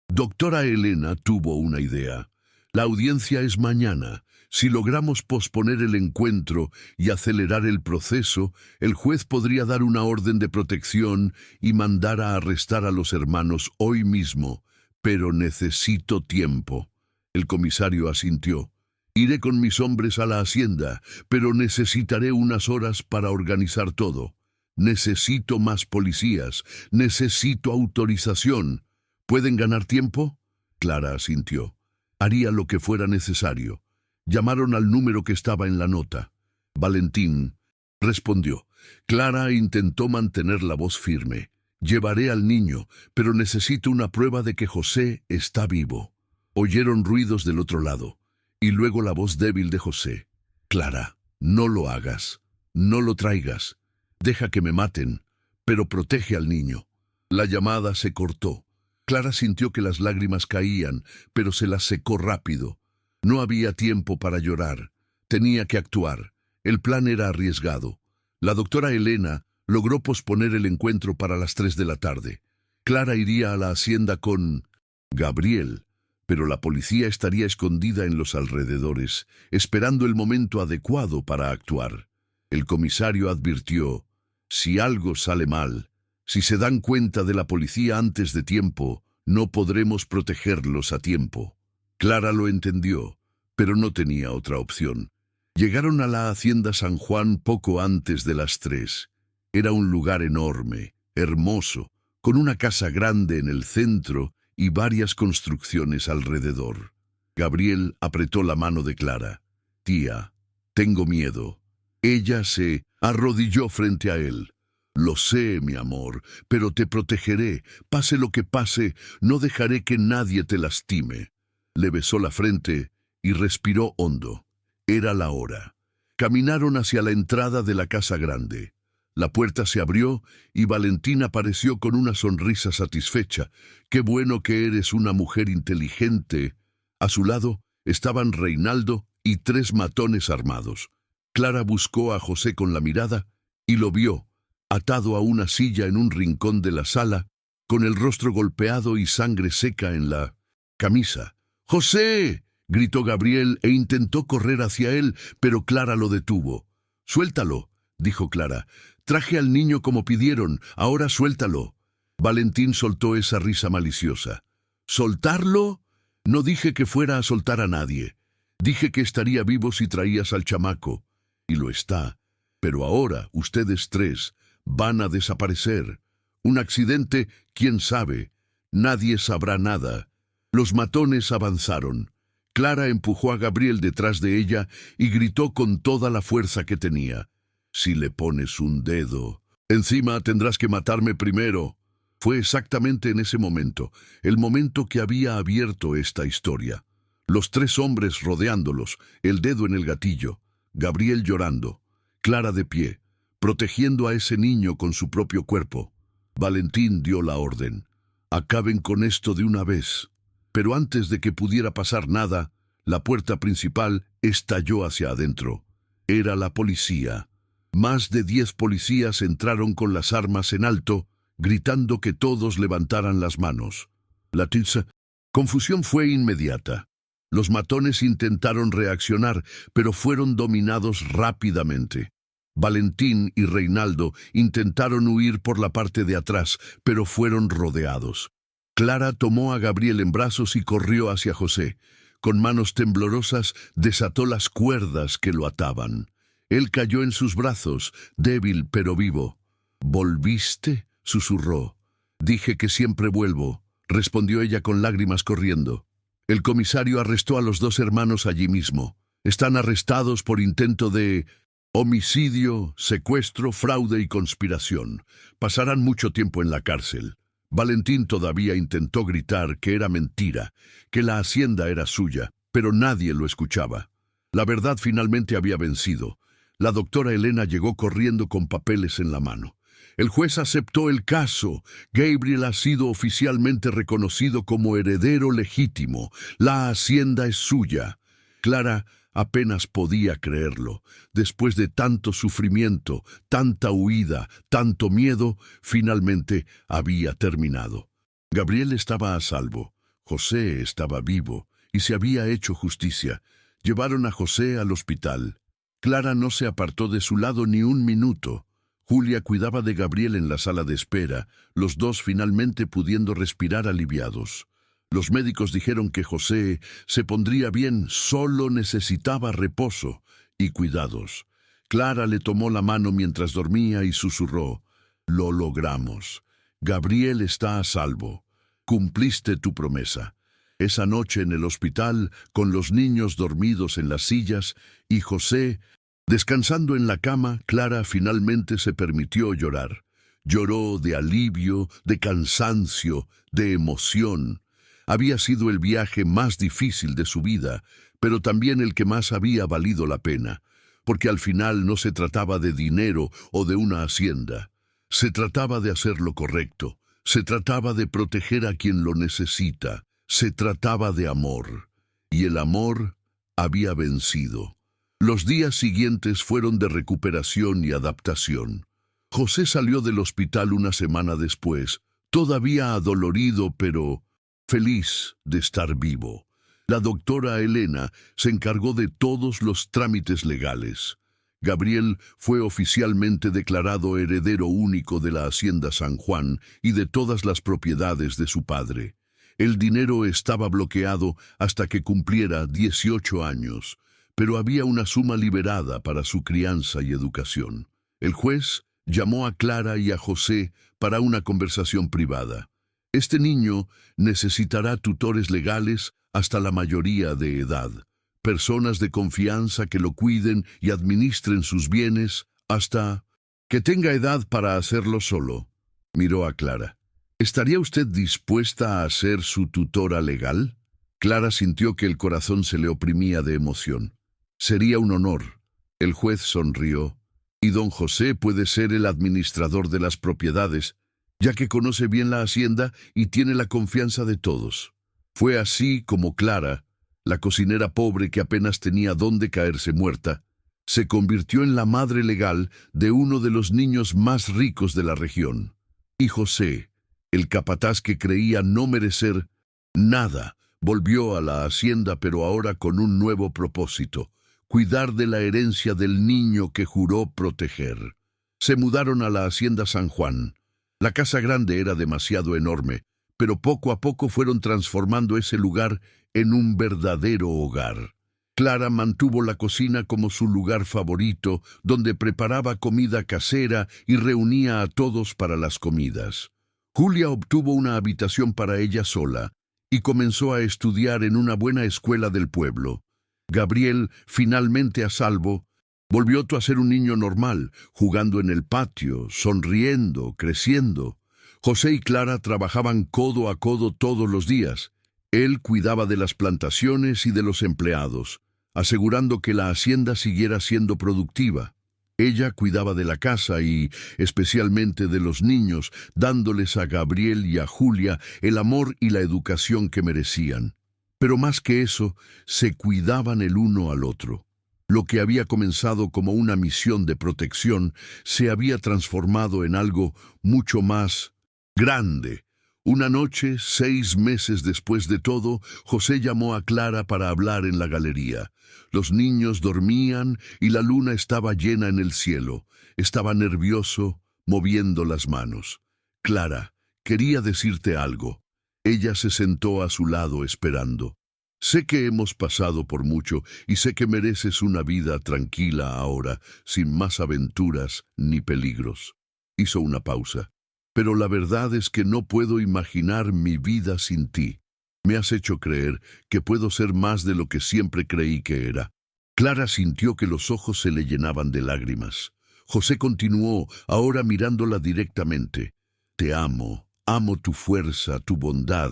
doctora Elena tuvo una idea. «La audiencia es mañana. Si logramos posponer el encuentro y acelerar el proceso, el juez podría dar una orden de protección y mandar a arrestar a los hermanos hoy mismo. Pero necesito tiempo». El comisario asintió. Iré con mis hombres a la hacienda, pero necesitaré unas horas para organizar todo. Necesito más policías, necesito autorización. ¿Pueden ganar tiempo? Clara asintió. Haría lo que fuera necesario. Llamaron al número que estaba en la nota. Valentín respondió. Clara intentó mantener la voz firme. Llevaré al niño, pero necesito una prueba de que José está vivo. Oyeron ruidos del otro lado, y luego la voz débil de José. Clara, no lo hagas, no lo traigas. Deja que me maten, pero protege al niño. La llamada se cortó. Clara sintió que las lágrimas caían, pero se las secó rápido. No había tiempo para llorar. Tenía que actuar. El plan era arriesgado. La doctora Elena logró posponer el encuentro para las 3 de la tarde. Clara iría a la hacienda con Gabriel, pero la policía estaría escondida en los alrededores, esperando el momento adecuado para actuar. El comisario advirtió: si algo sale mal, si se dan cuenta de la policía antes de tiempo, no podremos protegerlos a tiempo. Clara lo entendió, pero no tenía otra opción. Llegaron a la hacienda San Juan poco antes de las 3. Era un lugar enorme, hermoso, con una casa grande en el centro y varias construcciones alrededor. Gabriel apretó la mano de Clara. Tía, tengo miedo. Ella se arrodilló frente a él. Lo sé, mi amor, pero te protegeré. Pase lo que pase, no dejaré que nadie te lastime. Le besó la frente y respiró hondo. Era la hora. Caminaron hacia la entrada de la casa grande. La puerta se abrió y Valentín apareció con una sonrisa satisfecha. «Qué bueno que eres una mujer inteligente». A su lado estaban Reinaldo y 3 matones armados. Clara buscó a José con la mirada y lo vio, atado a una silla en un rincón de la sala, con el rostro golpeado y sangre seca en la camisa. «¡José!», gritó Gabriel e intentó correr hacia él, pero Clara lo detuvo. «Suéltalo», dijo Clara. «Traje al niño como pidieron, ahora suéltalo». Valentín soltó esa risa maliciosa. «¿Soltarlo? No dije que fuera a soltar a nadie. Dije que estaría vivo si traías al chamaco. Y lo está. Pero ahora, ustedes 3 van a desaparecer. Un accidente, quién sabe. Nadie sabrá nada». Los matones avanzaron. Clara empujó a Gabriel detrás de ella y gritó con toda la fuerza que tenía. «Si le pones un dedo encima, tendrás que matarme primero». Fue exactamente en ese momento, el momento que había abierto esta historia. Los 3 hombres rodeándolos, el dedo en el gatillo, Gabriel llorando, Clara de pie, protegiendo a ese niño con su propio cuerpo. Valentín dio la orden. «Acaben con esto de una vez». Pero antes de que pudiera pasar nada, la puerta principal estalló hacia adentro. Era la policía. Más de 10 policías entraron con las armas en alto, gritando que todos levantaran las manos. La confusión fue inmediata. Los matones intentaron reaccionar, pero fueron dominados rápidamente. Valentín y Reinaldo intentaron huir por la parte de atrás, pero fueron rodeados. Clara tomó a Gabriel en brazos y corrió hacia José. Con manos temblorosas desató las cuerdas que lo ataban. Él cayó en sus brazos, débil pero vivo. «¿Volviste?», susurró. «Dije que siempre vuelvo», respondió ella con lágrimas corriendo. El comisario arrestó a los 2 hermanos allí mismo. «Están arrestados por intento de homicidio, secuestro, fraude y conspiración. Pasarán mucho tiempo en la cárcel». Valentín todavía intentó gritar que era mentira, que la hacienda era suya, pero nadie lo escuchaba. La verdad finalmente había vencido. La doctora Elena llegó corriendo con papeles en la mano. El juez aceptó el caso. Gabriel ha sido oficialmente reconocido como heredero legítimo. La hacienda es suya. Clara apenas podía creerlo. Después de tanto sufrimiento, tanta huida, tanto miedo, finalmente había terminado. Gabriel estaba a salvo. José estaba vivo y se había hecho justicia. Llevaron a José al hospital. Clara no se apartó de su lado ni un minuto. Julia cuidaba de Gabriel en la sala de espera, los 2 finalmente pudiendo respirar aliviados. Los médicos dijeron que José se pondría bien, solo necesitaba reposo y cuidados. Clara le tomó la mano mientras dormía y susurró: «Lo logramos. Gabriel está a salvo. Cumpliste tu promesa». Esa noche en el hospital, con los niños dormidos en las sillas y José descansando en la cama, Clara finalmente se permitió llorar. Lloró de alivio, de cansancio, de emoción. Había sido el viaje más difícil de su vida, pero también el que más había valido la pena, porque al final no se trataba de dinero o de una hacienda. Se trataba de hacer lo correcto, se trataba de proteger a quien lo necesita, se trataba de amor, y el amor había vencido. Los días siguientes fueron de recuperación y adaptación. José salió del hospital una semana después, todavía adolorido pero feliz de estar vivo. La doctora Elena se encargó de todos los trámites legales. Gabriel fue oficialmente declarado heredero único de la Hacienda San Juan y de todas las propiedades de su padre. El dinero estaba bloqueado hasta que cumpliera 18 años, pero había una suma liberada para su crianza y educación. El juez llamó a Clara y a José para una conversación privada. Este niño necesitará tutores legales hasta la mayoría de edad, personas de confianza que lo cuiden y administren sus bienes hasta que tenga edad para hacerlo solo. Miró a Clara. ¿Estaría usted dispuesta a ser su tutora legal? Clara sintió que el corazón se le oprimía de emoción. Sería un honor. El juez sonrió. Y don José puede ser el administrador de las propiedades, ya que conoce bien la hacienda y tiene la confianza de todos. Fue así como Clara, la cocinera pobre que apenas tenía dónde caerse muerta, se convirtió en la madre legal de uno de los niños más ricos de la región. Y José, el capataz que creía no merecer nada, volvió a la hacienda, pero ahora con un nuevo propósito: cuidar de la herencia del niño que juró proteger. Se mudaron a la Hacienda San Juan. La casa grande era demasiado enorme, pero poco a poco fueron transformando ese lugar en un verdadero hogar. Clara mantuvo la cocina como su lugar favorito, donde preparaba comida casera y reunía a todos para las comidas. Julia obtuvo una habitación para ella sola y comenzó a estudiar en una buena escuela del pueblo. Gabriel, finalmente a salvo, volvió a ser un niño normal, jugando en el patio, sonriendo, creciendo. José y Clara trabajaban codo a codo todos los días. Él cuidaba de las plantaciones y de los empleados, asegurando que la hacienda siguiera siendo productiva. Ella cuidaba de la casa y, especialmente, de los niños, dándoles a Gabriel y a Julia el amor y la educación que merecían. Pero más que eso, se cuidaban el uno al otro. Lo que había comenzado como una misión de protección se había transformado en algo mucho más grande. Una noche, 6 meses después de todo, José llamó a Clara para hablar en la galería. Los niños dormían y la luna estaba llena en el cielo. Estaba nervioso, moviendo las manos. «Clara, quería decirte algo». Ella se sentó a su lado esperando. «Sé que hemos pasado por mucho y sé que mereces una vida tranquila ahora, sin más aventuras ni peligros». Hizo una pausa. «Pero la verdad es que no puedo imaginar mi vida sin ti. Me has hecho creer que puedo ser más de lo que siempre creí que era». Clara sintió que los ojos se le llenaban de lágrimas. José continuó, ahora mirándola directamente. «Te amo, amo tu fuerza, tu bondad,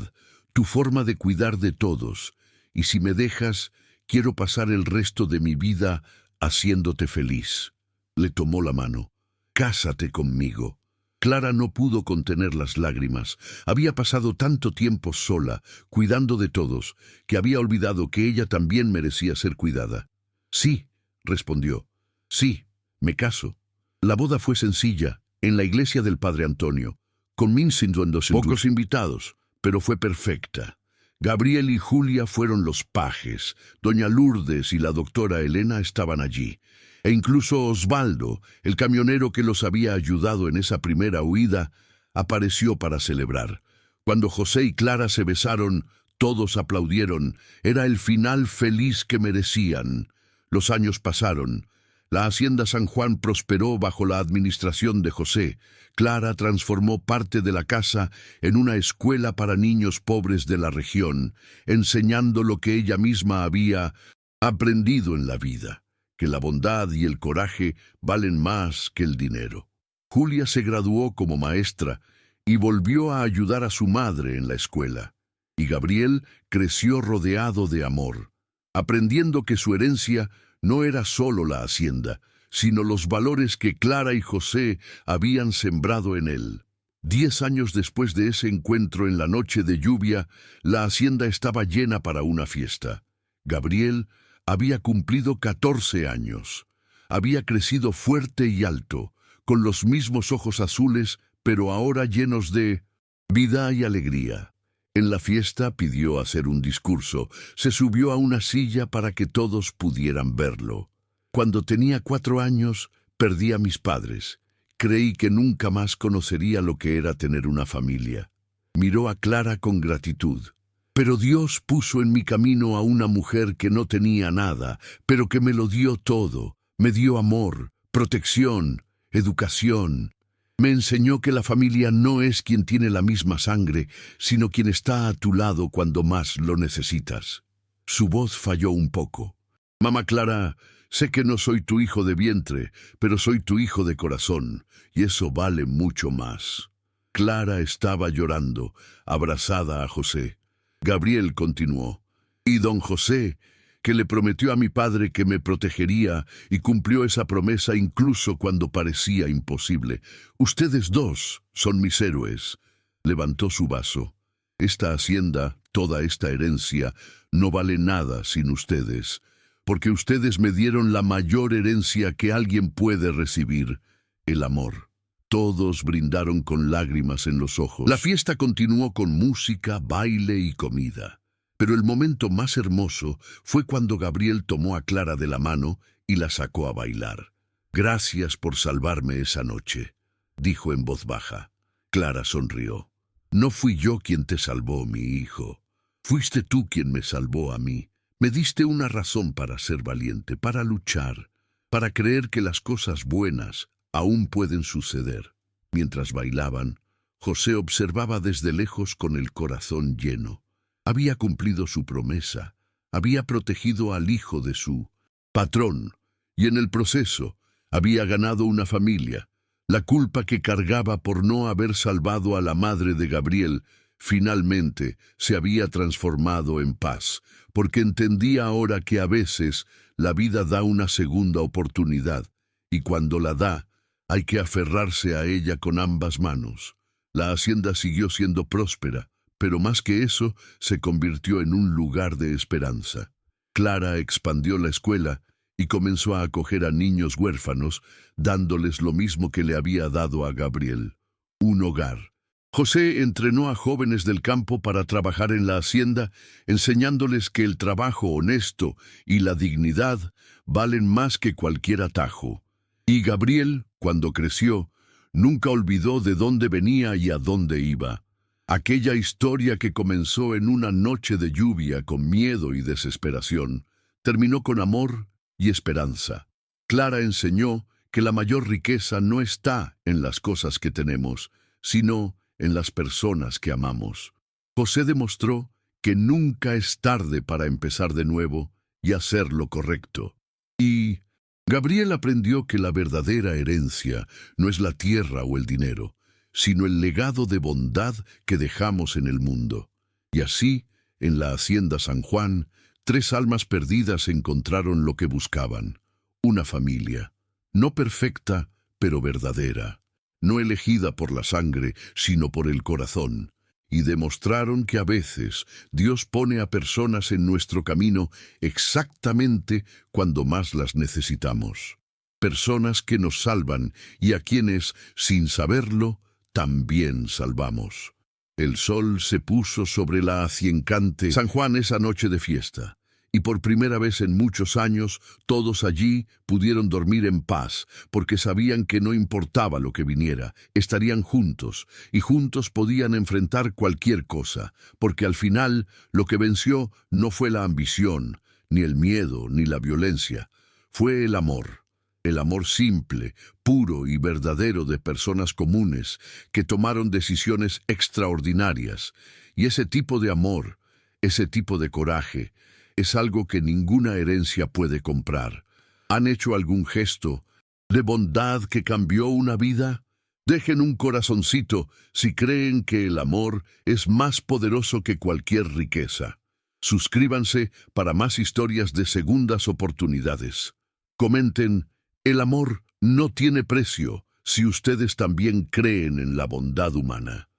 tu forma de cuidar de todos. Y si me dejas, quiero pasar el resto de mi vida haciéndote feliz». Le tomó la mano. «Cásate conmigo». Clara no pudo contener las lágrimas. Había pasado tanto tiempo sola, cuidando de todos, que había olvidado que ella también merecía ser cuidada. «Sí», respondió. «Sí, me caso». La boda fue sencilla, en la iglesia del Padre Antonio, con pocos invitados, pero fue perfecta. Gabriel y Julia fueron los pajes, doña Lourdes y la doctora Elena estaban allí, e incluso Osvaldo, el camionero que los había ayudado en esa primera huida, apareció para celebrar. Cuando José y Clara se besaron, Todos aplaudieron. Era el final feliz que merecían. Los años pasaron. La hacienda San Juan prosperó bajo la administración de José. Clara transformó parte de la casa en una escuela para niños pobres de la región, enseñando lo que ella misma había aprendido en la vida, que la bondad y el coraje valen más que el dinero. Julia se graduó como maestra y volvió a ayudar a su madre en la escuela. Y Gabriel creció rodeado de amor, aprendiendo que su herencia no era solo la hacienda, sino los valores que Clara y José habían sembrado en él. 10 años después de ese encuentro en la noche de lluvia, la hacienda estaba llena para una fiesta. Gabriel había cumplido 14 años. Había crecido fuerte y alto, con los mismos ojos azules, pero ahora llenos de vida y alegría. En la fiesta pidió hacer un discurso. Se subió a una silla para que todos pudieran verlo. Cuando tenía 4 años, perdí a mis padres. Creí que nunca más conocería lo que era tener una familia. Miró a Clara con gratitud. Pero Dios puso en mi camino a una mujer que no tenía nada, pero que me lo dio todo. Me dio amor, protección, educación. Me enseñó que la familia no es quien tiene la misma sangre, sino quien está a tu lado cuando más lo necesitas. Su voz falló un poco. Mamá Clara, sé que no soy tu hijo de vientre, pero soy tu hijo de corazón, y eso vale mucho más. Clara estaba llorando, abrazada a José. Gabriel continuó. Y don José, que le prometió a mi padre que me protegería y cumplió esa promesa incluso cuando parecía imposible. Ustedes dos son mis héroes. Levantó su vaso. Esta hacienda, toda esta herencia, no vale nada sin ustedes, porque ustedes me dieron la mayor herencia que alguien puede recibir, el amor. Todos brindaron con lágrimas en los ojos. La fiesta continuó con música, baile y comida. Pero el momento más hermoso fue cuando Gabriel tomó a Clara de la mano y la sacó a bailar. «Gracias por salvarme esa noche», dijo en voz baja. Clara sonrió. «No fui yo quien te salvó, mi hijo. Fuiste tú quien me salvó a mí. Me diste una razón para ser valiente, para luchar, para creer que las cosas buenas aún pueden suceder». Mientras bailaban, José observaba desde lejos con el corazón lleno. Había cumplido su promesa, había protegido al hijo de su patrón, y en el proceso había ganado una familia. La culpa que cargaba por no haber salvado a la madre de Gabriel finalmente se había transformado en paz, porque entendía ahora que a veces la vida da una segunda oportunidad, y cuando la da, hay que aferrarse a ella con ambas manos. La hacienda siguió siendo próspera, pero más que eso, se convirtió en un lugar de esperanza. Clara expandió la escuela y comenzó a acoger a niños huérfanos, dándoles lo mismo que le había dado a Gabriel, un hogar. José entrenó a jóvenes del campo para trabajar en la hacienda, enseñándoles que el trabajo honesto y la dignidad valen más que cualquier atajo. Y Gabriel, cuando creció, nunca olvidó de dónde venía y a dónde iba. Aquella historia que comenzó en una noche de lluvia con miedo y desesperación, terminó con amor y esperanza. Clara enseñó que la mayor riqueza no está en las cosas que tenemos, sino en las personas que amamos. José demostró que nunca es tarde para empezar de nuevo y hacer lo correcto. Y Gabriel aprendió que la verdadera herencia no es la tierra o el dinero, sino el legado de bondad que dejamos en el mundo. Y así, en la hacienda San Juan, 3 almas perdidas encontraron lo que buscaban: una familia, no perfecta, pero verdadera, no elegida por la sangre, sino por el corazón, y demostraron que a veces Dios pone a personas en nuestro camino exactamente cuando más las necesitamos. Personas que nos salvan y a quienes, sin saberlo, también salvamos. El sol se puso sobre la aciencante San Juan esa noche de fiesta, y por primera vez en muchos años todos allí pudieron dormir en paz, porque sabían que no importaba lo que viniera, estarían juntos, y juntos podían enfrentar cualquier cosa, porque al final lo que venció no fue la ambición, ni el miedo, ni la violencia, fue el amor simple, puro y verdadero de personas comunes que tomaron decisiones extraordinarias, y ese tipo de amor, ese tipo de coraje, es algo que ninguna herencia puede comprar. ¿Han hecho algún gesto de bondad que cambió una vida? Dejen un corazoncito si creen que el amor es más poderoso que cualquier riqueza. Suscríbanse para más historias de segundas oportunidades. Comenten, el amor no tiene precio si ustedes también creen en la bondad humana.